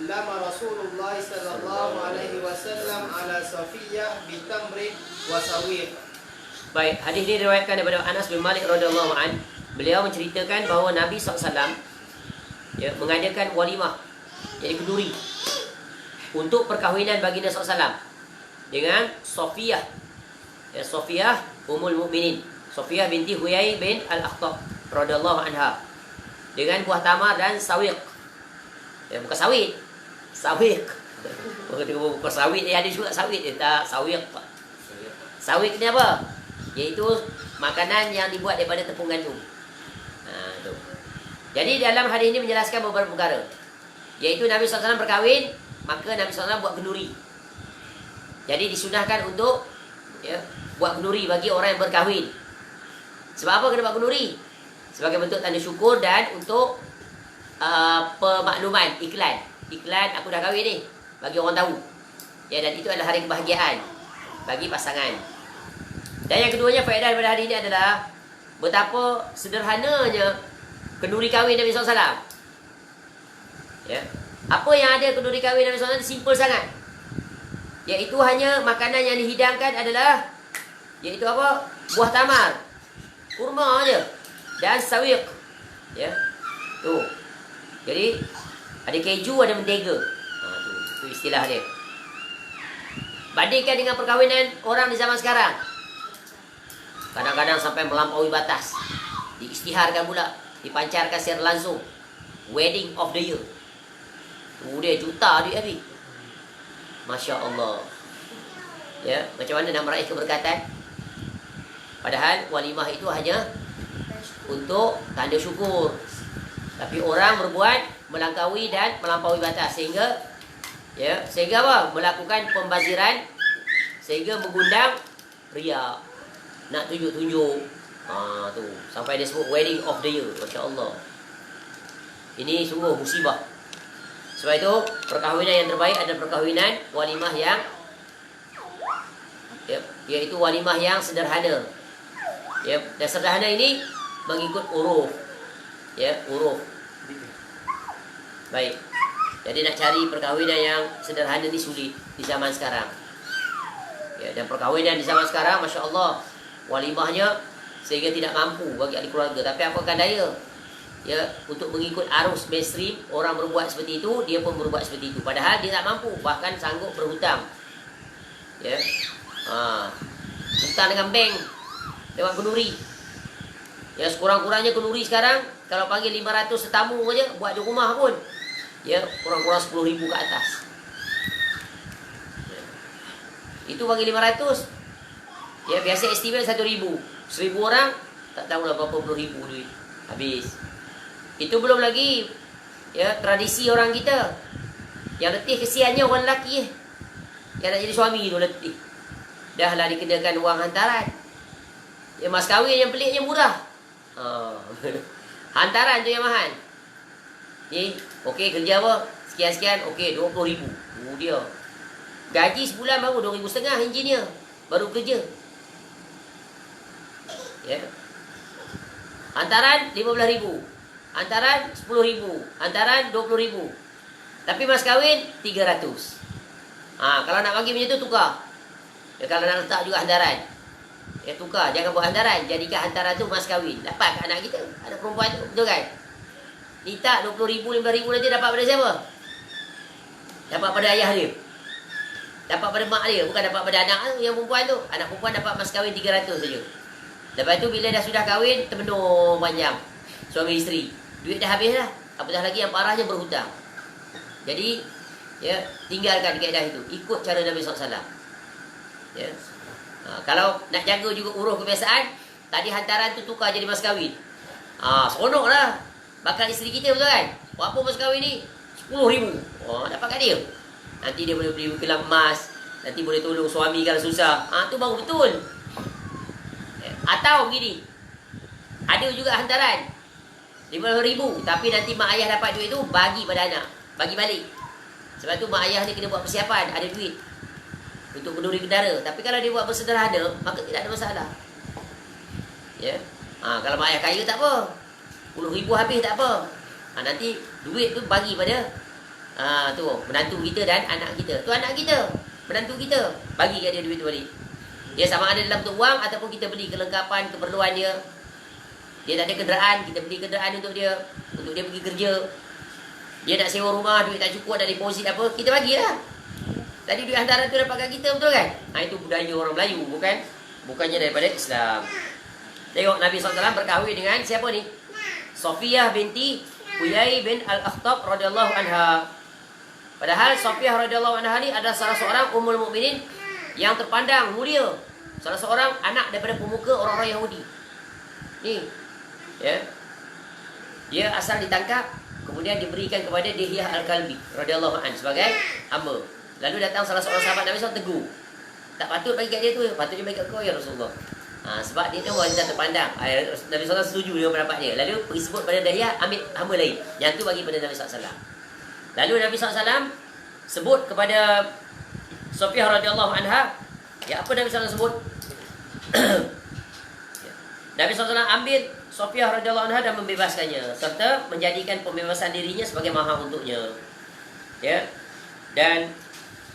lama Rasulullah sallallahu alaihi wasallam ala Safiyah bi tamrin wa sawiq. Baik, hadis ini diriwayatkan daripada Anas bin Malik radhiyallahu an. Beliau menceritakan bahawa Nabi SAW, ya, mengadakan walimah, iaitu kenduri, untuk perkahwinan baginda SAW dengan Safiyah. Ya, Safiyah Ummul Mukminin, Safiyah binti Huyai bin Al-Akhtab radhiyallahu anha, dengan buah tamar dan sawiq. Ya, bukan sawit, sawiq. Bukan sawit, ada juga sawit, tak sawiq. Sawiq ni apa? Iaitu makanan yang dibuat daripada tepung gandum. Tu. Jadi dalam hadis ini menjelaskan beberapa perkara, iaitu Nabi SAW berkahwin, maka Nabi SAW buat kenduri. Jadi disunahkan untuk, ya, buat kenduri bagi orang yang berkahwin. Sebab apa kena buat kenduri? Sebagai bentuk tanda syukur dan untuk pemakluman, iklan aku dah kahwin ni, bagi orang tahu. Ya, dan itu adalah hari kebahagiaan bagi pasangan. Dan yang keduanya, faedah daripada hari ini adalah betapa sederhananya kenduri kahwin Nabi SAW. Ya. Apa yang ada kenduri kahwin Nabi SAW simple sangat. Iaitu hanya makanan yang dihidangkan adalah, iaitu apa? Buah tamar, kurma aja, dan sawiq. Ya. Tu. Jadi ada keju, ada mentega. Tu istilah dia. Bandingkan dengan perkahwinan orang di zaman sekarang, kadang-kadang sampai melampaui batas. Diisytiharkan pula, dipancarkan secara langsung. Wedding of the year. Dia juta duit habis. Masya Allah. Ya, macam mana nak meraih keberkatan? Padahal walimah itu hanya untuk tanda syukur. Tapi orang berbuat melangkaui dan melampaui batas sehingga, ya, sehingga apa? Melakukan pembaziran, sehingga mengundang riak, nak tunjuk-tunjuk. Tu sampai dia sebut wedding of the year. Masya Allah. Ini sungguh musibah. Sebab itu perkahwinan yang terbaik adalah perkahwinan walimah yang iaitu walimah yang sederhana. Ya, dan sederhana ini mengikut uruf. Ya, uruf. Baik. Jadi nak cari perkahwinan yang sederhana ni sulit di zaman sekarang. Ya, dan perkahwinan di zaman sekarang, Masya Allah, walimahnya sehingga tidak mampu bagi ahli keluarga. Tapi apakah daya? Ya, untuk mengikut arus mainstream, orang berbuat seperti itu, dia pun berbuat seperti itu. Padahal dia tak mampu, bahkan sanggup berhutang. Ya, hutang dengan bank lewat kenduri. Ya, sekurang-kurangnya kenduri sekarang kalau panggil 500 tetamu saja buat di rumah pun, ya, kurang-kurang 10,000 ke atas. Ya. Itu bagi 500. Ya, biasa estimate 1,000. 1,000 orang, tak tahulah berapa puluh ribu duit habis. Itu belum lagi ya tradisi orang kita. Yang letih kesiannya orang lelaki yang nak jadi suami tu letih. Dah lah dikenakan wang hantaran. Ya, mas kahwin yang peliknya murah. Hantaran tu yang mahal. Ni, okey kerja apa? Sekian-sekian, okey 20,000. Dia. Gaji sebulan baru 2,500 engineer. Baru kerja. Ya. Hantaran 15,000. Hantaran 10,000. Hantaran 20,000. Tapi mas kahwin 300. Kalau nak bagi macam tu tukar. Ya, kalau nak letak juga hantaran, ya tukar, jangan buat hantaran, jadikan hantaran tu mas kahwin. Dapat kat anak kita, anak perempuan tu, betul kan? Ni tak 20,000, 15,000 nanti dapat pada siapa? Dapat pada ayah dia. Dapat pada mak dia, bukan dapat pada anak tu, yang perempuan tu. Anak perempuan dapat mas kahwin 300 saja. Lepas tu bila dah sudah kahwin, terbenung panjang suami isteri. Duit dah habis dah. Apatah lagi yang parahnya berhutang. Jadi, ya, tinggalkan kaedah itu. Ikut cara Nabi SAW. Ya. Kalau nak jaga juga urus kebiasaan, tadi hantaran tu tukar jadi mas kahwin. Seronok lah. Bakal isteri kita, betul kan? Berapa mas kahwin ni? 10,000. Dapat kat dia. Nanti dia boleh beli gelang emas. Nanti boleh tolong suami kalau susah. Tu baru betul. Atau begini, ada juga hantaran 15,000, tapi nanti mak ayah dapat duit tu bagi pada anak, bagi balik. Sebab tu mak ayah ni kena buat persiapan, ada duit untuk kenduri kendara. Tapi kalau dia buat bersederhana, maka tidak ada masalah. Ya. Kalau mak ayah kaya tak apa, 10,000 habis tak apa. Nanti duit tu bagi pada tu menantu kita dan anak kita. Tu anak kita, menantu kita, bagi kat dia duit tu balik. Dia sama ada dalam bentuk wang ataupun kita beli kelengkapan keperluan dia. Dia tak ada kenderaan, kita beli kenderaan untuk dia pergi kerja. Dia nak sewa rumah, duit tak cukup, ada deposit apa, kita bagilah. Tadi duit hantaran tu dapat kat kita, betul kan? Itu budaya orang Melayu, bukannya daripada Islam. Tengok Nabi SAW berkahwin dengan siapa ni? Sofiyah binti Huyai bin Al-Akhtab radhiyallahu anha. Padahal Sofiyah radhiyallahu anha ni adalah salah seorang ummul mukminin yang terpandang mulia, salah seorang anak daripada pemuka orang-orang Yahudi. Ni, ya, dia asal ditangkap, kemudian diberikan kepada Dihyah Al-Kalbi radhiyallahu anhu sebagai hamba. Lalu datang salah seorang sahabat Nabi SAW tegur, tak patut bagi kat dia tu, patutnya bagi kat kau ya Rasulullah. Sebab dia kan wanita terpandang. Nabi SAW setuju dengan pendapat dia. Lalu pergi sebut pada Dihyah, ambil hamba lain, yang tu bagi pada Nabi SAW. Lalu Nabi SAW sebut kepada Sofiyah radhiyallahu anha, ya, apa Nabi SAW sebut? Nabi SAW ambil Sofiyah radhiyallahu anha dan membebaskannya, serta menjadikan pembebasan dirinya sebagai mahar untuknya. Ya. Dan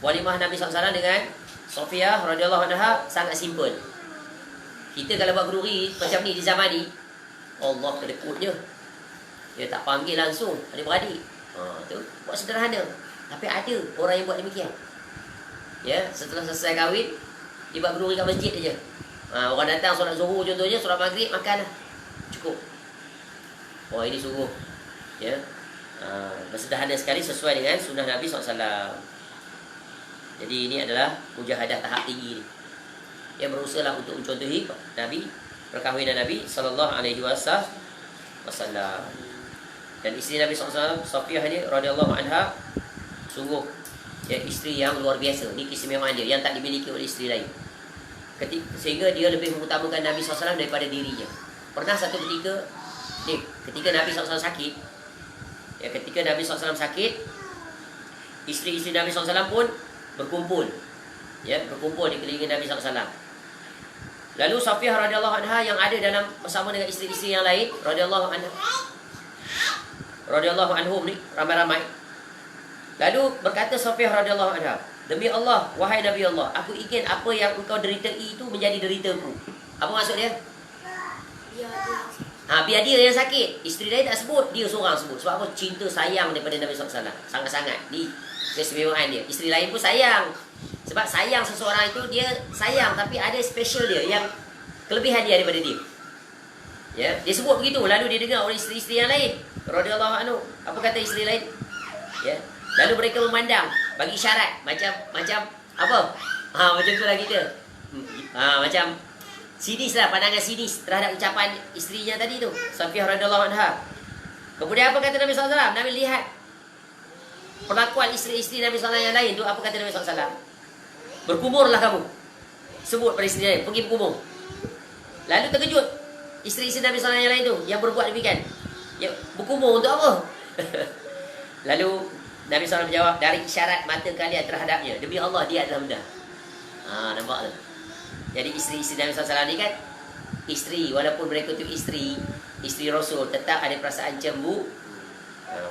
walimah Nabi SAW dengan Sofiyah radhiyallahu anha sangat simple. Kita kalau buat kenduri macam ni di zaman ni, Allah kedekutnya. Dia tak panggil langsung adik-beradik. Tu buat sederhana. Tapi ada orang yang buat demikian. Ya, setelah selesai kahwin, dia buat kenduri kat masjid aja. Orang datang solat zuhur contohnya, solat maghrib, makan lah. Cukup. Ini sungguh, ya, bersederhana sekali sesuai dengan sunnah Nabi SAW. Jadi ini adalah mujahadah tahap tinggi, yang berusaha untuk mencontohi Nabi, perkahwinan Nabi SAW. Dan isteri Nabi SAW, Sofiyah ini radhiyallahu anha, sungguh, ya, isteri yang luar biasa. Ini keistimewaan dia yang tak dimiliki oleh isteri lain. Sehingga dia lebih mengutamakan Nabi SAW daripada dirinya. Pernah satu ketika Nabi SAW sakit, ya, ketika Nabi SAW sakit, isteri-isteri Nabi SAW pun berkumpul, ya, berkumpul di keliling Nabi SAW. Lalu Safiyah radhiyallahu anha yang ada dalam bersama dengan isteri-isteri yang lain radhiyallahu anha, radhiyallahu anhum ni ramai-ramai. Lalu berkata Safiyah radhiyallahu anha, demi Allah, wahai Nabi Allah, aku ingin apa yang engkau deritai itu menjadi deritaku. Apa maksud dia? Biar dia yang sakit. Isteri lain tak sebut, dia seorang sebut. Sebab apa? Cinta sayang daripada Nabi SAW. Sangat-sangat. Di keistimewaan dia. Isteri lain pun sayang. Sebab sayang seseorang itu, dia sayang. Tapi ada special dia, yang kelebihan dia daripada dia. Ya, dia sebut begitu. Lalu dia dengar oleh isteri-isteri yang lain. Radhiyallahu anhu. Apa kata isteri lain? Ya. Lalu mereka memandang, bagi isyarat. Macam apa? Macam tu lah kita. Macam sinis lah, pandangan sinis terhadap ucapan isterinya tadi tu, Safiyah radhiyallahu anha. Kemudian apa kata Nabi SAW? Nabi lihat perlakuan isteri-isteri Nabi SAW yang lain tu. Apa kata Nabi SAW? Berkumurlah kamu. Sebut pada isteri lain, pergi berkumur. Lalu terkejut isteri-isteri Nabi SAW yang lain tu, yang berbuat demikian. Ya, berkumur untuk apa? Lalu Nabi SAW menjawab, dari isyarat mata kalian terhadapnya, demi Allah dia adalah benar. Nampak tu? Jadi isteri-isteri Nabi SAW ni kan, isteri, walaupun mereka tu isteri Rasul, tetap ada perasaan cemburu.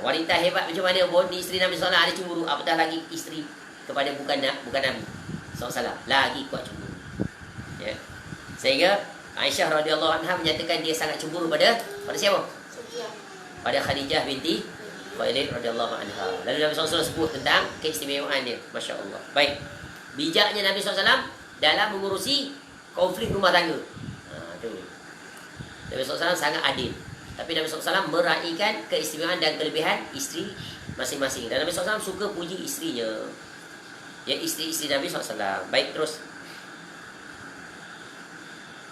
Wanita hebat macam mana pun, isteri Nabi SAW ada cemburu. Apatah lagi isteri kepada bukan Nabi SAW, lagi kuat cemburu. Ya. Sehingga Aisyah radhiyallahu anha menyatakan dia sangat cemburu pada siapa? Pada Khadijah binti Khuwailid radhiyallahu anha. Lalu Nabi SAW sebut tentang keistimewaan dia. Masya Allah. Baik, bijaknya Nabi SAW dalam mengurusi konflik rumah tangga. Tu. Nabi SAW sangat adil. Tapi Nabi SAW meraihkan keistimewaan dan kelebihan isteri masing-masing. Dan Nabi SAW suka puji isterinya. Ya, isteri-isteri Nabi SAW. Baik, terus.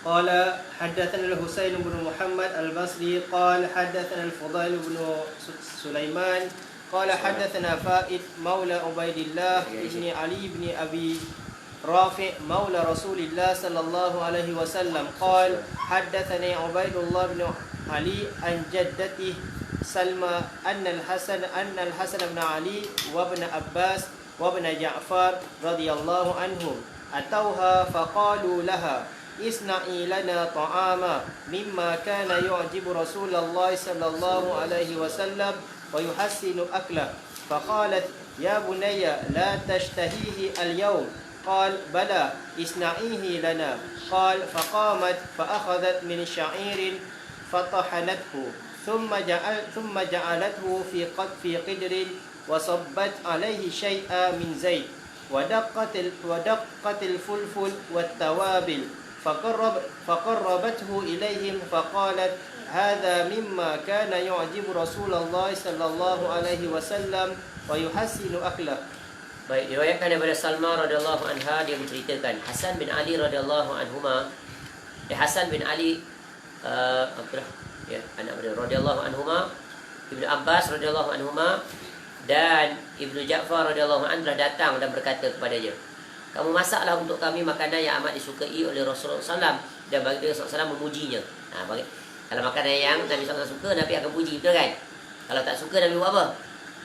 قال حدثنا الحسين بن محمد البصري قال حدثنا الفضيل بن سليمان قال حدثنا فائد مولى عبيد الله بن علي بن أبي رافع مولى رسول الله صلى الله عليه وسلم قال حدثني عبيد الله بن علي عن جدته سلمى أن الحسن بن علي وابن عباس وابن جعفر رضي الله عنهم أتوها فقالوا لها اصنعي لنا طعاما مما كان يعجب رسول الله صلى الله عليه وسلم ويحسن أكله فقالت يا بني لا تشتهيه اليوم قال بلى اصنعيه لنا قال فقامت فأخذت من شعير فطحنته ثم جعلته في قدر وصبت عليه شيئا من زيت ودقت الفلفل والتوابل فقربته إليهم فقالت هذا مما كان يعجب رسول الله صلى الله عليه وسلم ويحسن أكله. Baik, diriwayatkan daripada Salma radhiyallahu anha, dia menceritakan Hasan bin Ali radhiyallahu anhuma, Hasan bin Ali anak beliau radhiyallahu anhuma, Ibnu Abbas radhiyallahu anhuma dan Ibnu Ja'far radhiyallahu anhu datang dan berkata kepadanya, kamu masaklah untuk kami makanan yang amat disukai oleh Rasulullah SAW, dan baginda SAW memujinya. Kalau makanan yang Nabi SAW suka, Nabi akan puji, betul kan? Kalau tak suka, Nabi buat apa?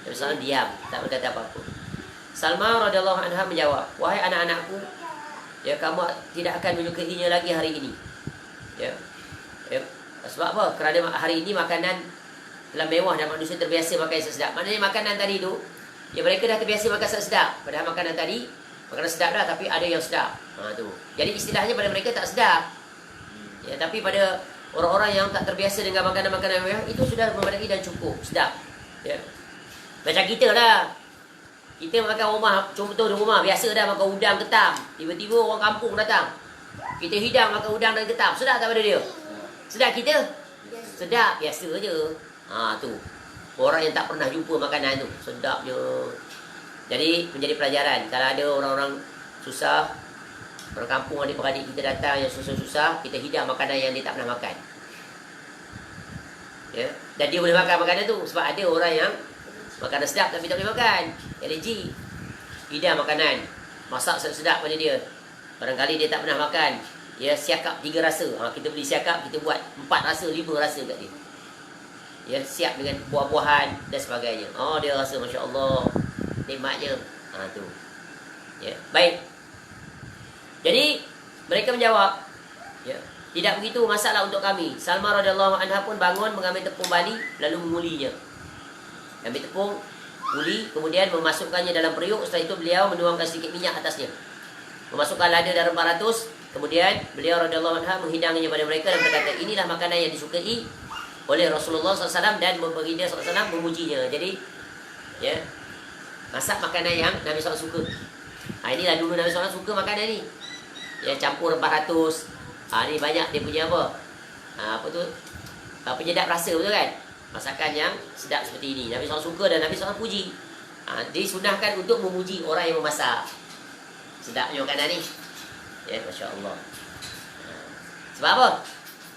Nabi SAW diam, tak berkata apa-apa. Salma radhiyallahu anha menjawab, wahai anak-anakku, ya, kamu tidak akan menyukainya lagi hari ini. Ya. Sebab apa? Kerana hari ini makanan telah mewah dan manusia terbiasa makan yang sedap. Maknanya makanan tadi tu, ya, mereka dah terbiasa makan sedap. Padahal makanan tadi makanan sedap dah, tapi ada yang sedap. Tu. Jadi istilahnya pada mereka tak sedap. Ya, tapi pada orang-orang yang tak terbiasa dengan makanan-makanan mewah, itu sudah memadai dan cukup sedap. Ya. Macam kita lah. Kita makan rumah, contoh di rumah, biasa dah makan udang ketam. Tiba-tiba orang kampung datang. Kita hidang makan udang dan ketam. Sedap tak pada dia? Sedap kita? Sedap, biasa je. Tu. Orang yang tak pernah jumpa makanan tu, sedap je. Jadi menjadi pelajaran. Kalau ada orang-orang susah, orang kampung, adik-beradik kita datang yang susah-susah, kita hidang makanan yang dia tak pernah makan. Ya. Dan dia boleh makan makanan tu. Sebab ada orang yang makanan sedap tapi tak boleh makan, alergi. Hidang makanan, masak sedap pada dia. Barangkali dia tak pernah makan, ya, siakap 3 rasa. Kita beli siakap, kita buat 4 rasa, 5 rasa kat dia. Ya, siap dengan buah-buahan dan sebagainya. Dia rasa Masya Allah, nikmatnya. Tu. Ya, baik. Jadi mereka menjawab, Tidak begitu, masaklah untuk kami. Salma radhiyallahu anha pun bangun mengambil tepung bali lalu mengulinya. Ambil tepung, uli, kemudian memasukkannya dalam periuk. Setelah itu beliau menuangkan sedikit minyak atasnya. Memasukkan lada dan rempah ratus. Kemudian beliau radhiyallahu anha menghidangnya pada mereka dan berkata, inilah makanan yang disukai oleh Rasulullah SAW dan baginda SAW memujinya. Jadi, ya, masak makanan yang Nabi SAW suka. Inilah dulu Nabi SAW suka makanan ni. Ya, campur rempah ratus. Ni banyak dia punya apa? Apa tu? Penyedap rasa, betul kan? Masakan yang sedap seperti ini. Nabi SAW suka dan Nabi SAW puji. Disunahkan untuk memuji orang yang memasak. Sedapnya makanan ni. Ya, Masya Allah. Sebab apa?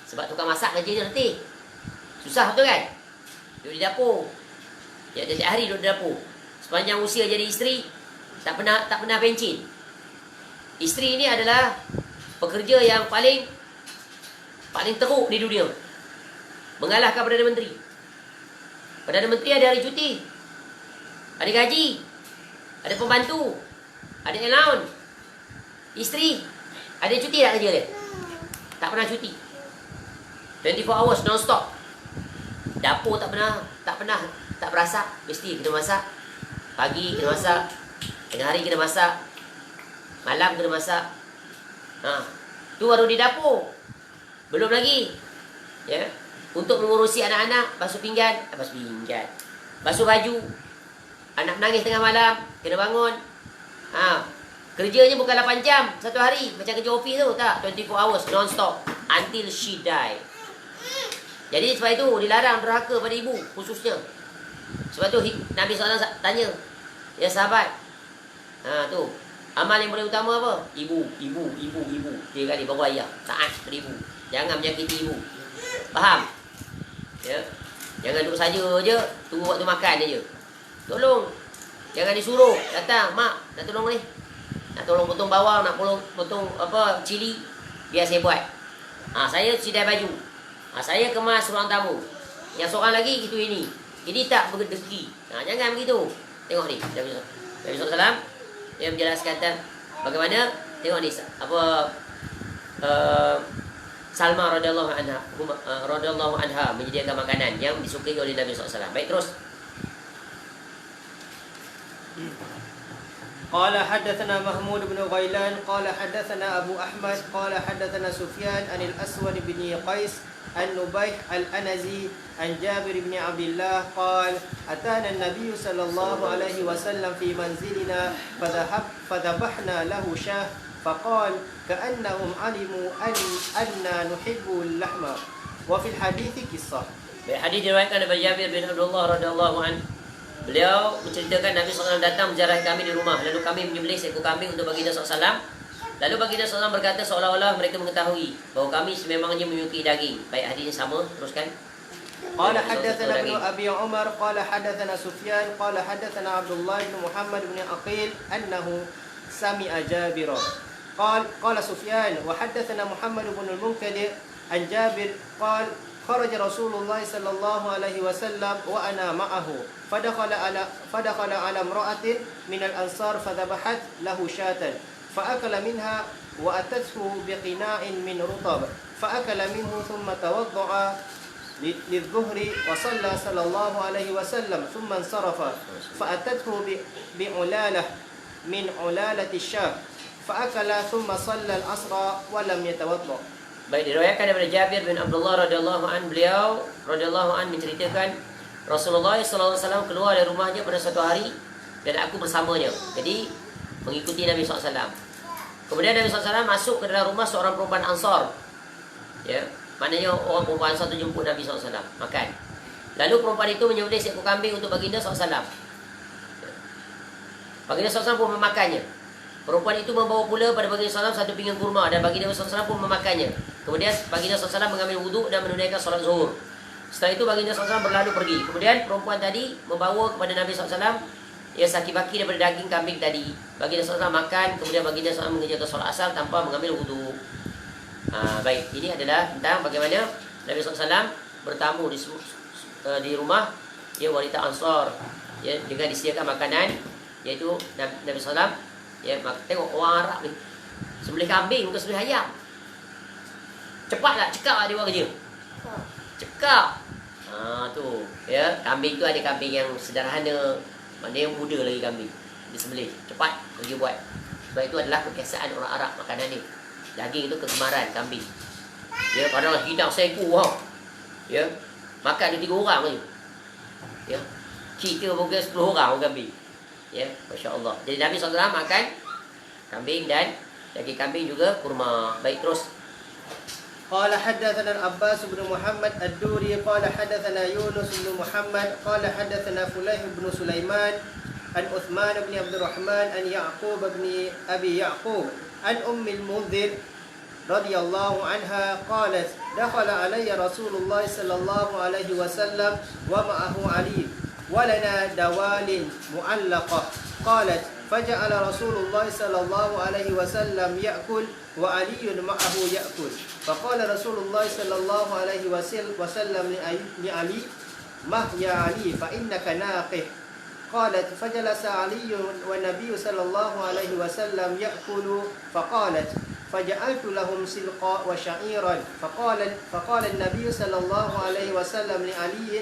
Sebab tukang masak kerjanya nanti susah, betul kan? Duduk di dapur. Ya, setiap hari duduk di dapur. Sepanjang usia jadi isteri, tak pernah pencin. Isteri ini adalah pekerja yang paling teruk di dunia. Mengalahkan Perdana Menteri. Perdana Menteri ada hari cuti, ada gaji, ada pembantu, ada allowance. Isteri ada cuti tak kerja dia? Tak pernah cuti. 24 hours non-stop. Dapur tak berasak, mesti kena masak. Pagi kena masak, tengah hari kena masak, malam kena masak. Tu baru di dapur. Belum lagi, ya, untuk mengurusi anak-anak, basuh pinggan, basuh baju. Anak menangis tengah malam, kena bangun. Kerjanya bukan 8 jam satu hari macam kerja office tu, tak, 24 hours non-stop until she die. Jadi sebab itu dilarang derhaka pada ibu khususnya. Sebab tu Nabi SAW tanya, ya sahabat, tu amal yang paling utama apa? Ibu. Dia kali baru ayah, taat pada ibu. Jangan menyakiti ibu. Faham? Ya. Jangan duduk saja je, tunggu waktu makan je. Tolong. Jangan disuruh datang, mak, nak tolong ni. Nak tolong potong bawang, nak potong apa cili, biar saya buat. Saya sidai baju. Saya kemas ruang tamu. Yang seorang lagi itu ini. Jadi tak berdeki. Jangan begitu. Tengok ni, Nabi SAW dia menjelaskan bagaimana. Tengok ni apa Salma radhiyallahu anha menyediakan makanan yang disukai oleh Nabi SAW. Baik, terus. قال حدثنا محمود بن غيلان قال حدثنا أبو أحمد قال حدثنا سفيان عن الأسود بن قيس النبيح الأنزي عن جابر بن عبد الله قال أتانا النبي صلى الله عليه وسلم في منزلنا فذبحنا له شاه فقال كأنهم علموا أننا نحب اللحم وفي الحديث قصة. Hadis diriwayatkan oleh Jabir bin Abdullah radhiyallahu anhu. Beliau menceritakan Nabi SAW datang menziarahi kami di rumah. Lalu kami menyembelih seekor kambing untuk baginda SAW. Lalu baginda SAW berkata seolah-olah mereka mengetahui bahawa kami sememangnya menyukai daging. Baik, hadisnya sama, teruskan. قال حدثنا ابن أبي عمر قال حدثنا سفيان قال حدثنا عبد الله بن محمد بن عقيل أنه سمع جابرا قال سفيان وحدثنا محمد بن المنكدر عن جابر قال خرج رسول الله صلى الله عليه وسلم وأنا معه فدخل على امرأة من الأنصار فذبحت له شاة فأكل منها وأتته بقناع من رطب فأكل منه ثم توضأ للظهر وصلى صلى الله عليه وسلم ثم انصرف فأتته بعلالة من علالة الشاة فأكل ثم صلى العصر ولم يتوضأ. Baik, diriwayatkan daripada Jabir bin Abdullah radhiyallahu an, beliau radhiyallahu an menceritakan Rasulullah SAW keluar dari rumahnya pada suatu hari dan aku bersamanya. Jadi mengikuti Nabi SAW. Kemudian Nabi SAW masuk ke dalam rumah seorang perempuan Ansar. Ya, maknanya orang perempuan Ansar itu jemput Nabi SAW makan. Lalu perempuan itu menyembelih seekor kambing untuk baginda SAW. Baginda SAW pun memakannya. Perempuan itu membawa pula pada baginda SAW satu pinggan kurma dan baginda SAW pun memakannya. Kemudian baginda SAW mengambil wuduk dan menunaikan solat zuhur. Setelah itu baginda SAW berlalu pergi. Kemudian perempuan tadi membawa kepada Nabi SAW ya saki-baki daripada daging kambing tadi. Baginda SAW makan, kemudian baginda SAW mengerjakan solat asar tanpa mengambil wuduk. Baik, ini adalah tentang bagaimana Nabi SAW bertamu di rumah ya wanita Ansar ya dengan disediakan makanan, iaitu Nabi SAW. Ya, tengok orang Arab ni sembelih kambing bukan sembelih ayam. Cepat tak? Cekap tak dia buat kerja? Cekap. Tu. Ya, kambing tu ada kambing yang sederhana, maknanya yang muda lagi kambing. Disembelih. Cepat kerja buat. Sebab itu adalah kebiasaan orang Arab makanan ni. Daging itu kegemaran kambing. Ya, kadang hidang seekor ha. Ya. Makan dia 3 orang je. Ya. Kita mungkin 10 orang kambing. Ya, masya-Allah. Jadi Nabi SAW makan kambing dan daging kambing juga kurma. Baik, terus. قال حدثنا العباس بن محمد الدوري قال حدثنا يونس بن محمد قال حدثنا فليح بن سليمان عن عثمان بن عبد الرحمن عن يعقوب بن أبي يعقوب عن أم المنذر رضي الله عنها قالت دخل علي رسول الله صلى الله عليه وسلم ومعه علي ولنا دوال معلقة قالت فجعل رسول الله صلى الله عليه وسلم يأكل وعلي معه يأكل فقال رسول الله صلى الله عليه وسلم لعلي مه يا علي فإنك ناقح قالت فجلس علي والنبي صلى الله عليه وسلم يأكل فقالت فجعلت لهم سلقا وشعيرا فقال النبي صلى الله عليه وسلم لعلي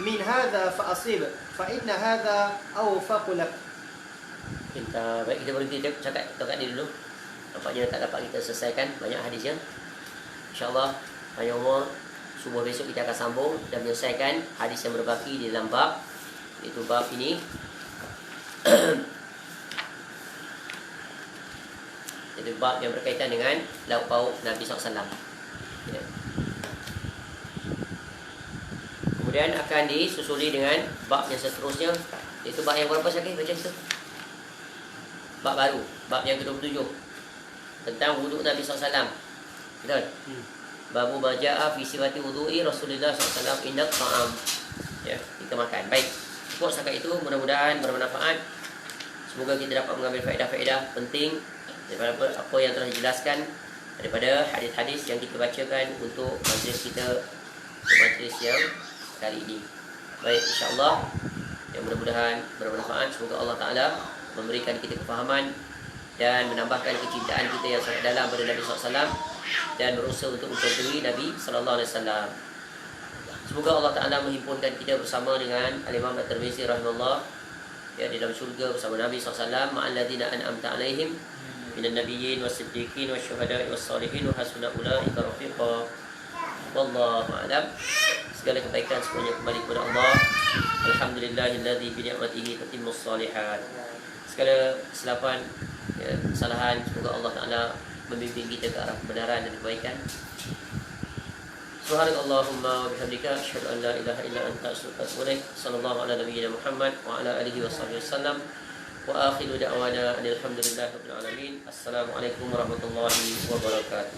من هذا فأصيب فإن هذا أوفق لك. Baik, kita berhenti cakap ni dulu. Nampaknya tak dapat kita selesaikan banyak hadisnya. InsyaAllah panjang umur, subuh besok kita akan sambung dan menyelesaikan hadis yang berbaki di dalam bab, iaitu bab ini. Itu bab yang berkaitan dengan lauk pauk Nabi SAW. Ya. Kemudian akan disusuli dengan bab yang seterusnya, iaitu bab yang berapa sekali baca itu? Bab baru, bab yang ke-27 tentang wuduk Nabi SAW. Betul? Babu maja'a fi sifati wudu'i Rasulullah SAW indak ta'am. Ya, kita makan. Baik, cukup setakat itu. Mudah-mudahan bermanfaat. Semoga kita dapat mengambil faedah-faedah penting daripada apa yang telah dijelaskan daripada hadis-hadis yang kita bacakan untuk majlis kita, majlis yang kali ini. Baik, insyaAllah yang mudah-mudahan bermanfaat. Semoga Allah Ta'ala memberikan kita kefahaman dan menambahkan kecintaan kita yang sangat dalam pada Nabi SAW dan berusaha untuk mencontohi Nabi SAW. Semoga Allah Ta'ala menghimpunkan kita bersama dengan Al-Imam At-Tirmizi rahimahullah, ya, di dalam syurga bersama Nabi SAW, ma'alladzina an'amta alaihim minan nabiyyin was-siddiqin wasyuhada'i was-salihin wa hasuna ulaika rafiqa. Wallahu a'lam. Segala kebaikan semuanya kembali kepada Allah. Alhamdulillahilladzi bi ni'matihi tatimmus shalihat. Segala kesilapan, ya, kesalahan, semoga Allah Ta'ala membimbing kita ke arah kebenaran dan kebaikan. Subhanakallahumma wa bihamdika asyhadu an la ilaha illa anta astaghfiruka wa atubu ilaik. Sallallahu ala nabiyyina Muhammad wa ala alihi washabbihi wasallam. Wa akhiru da'wana alhamdulillahi rabbil alamin. Assalamualaikum warahmatullahi wabarakatuh.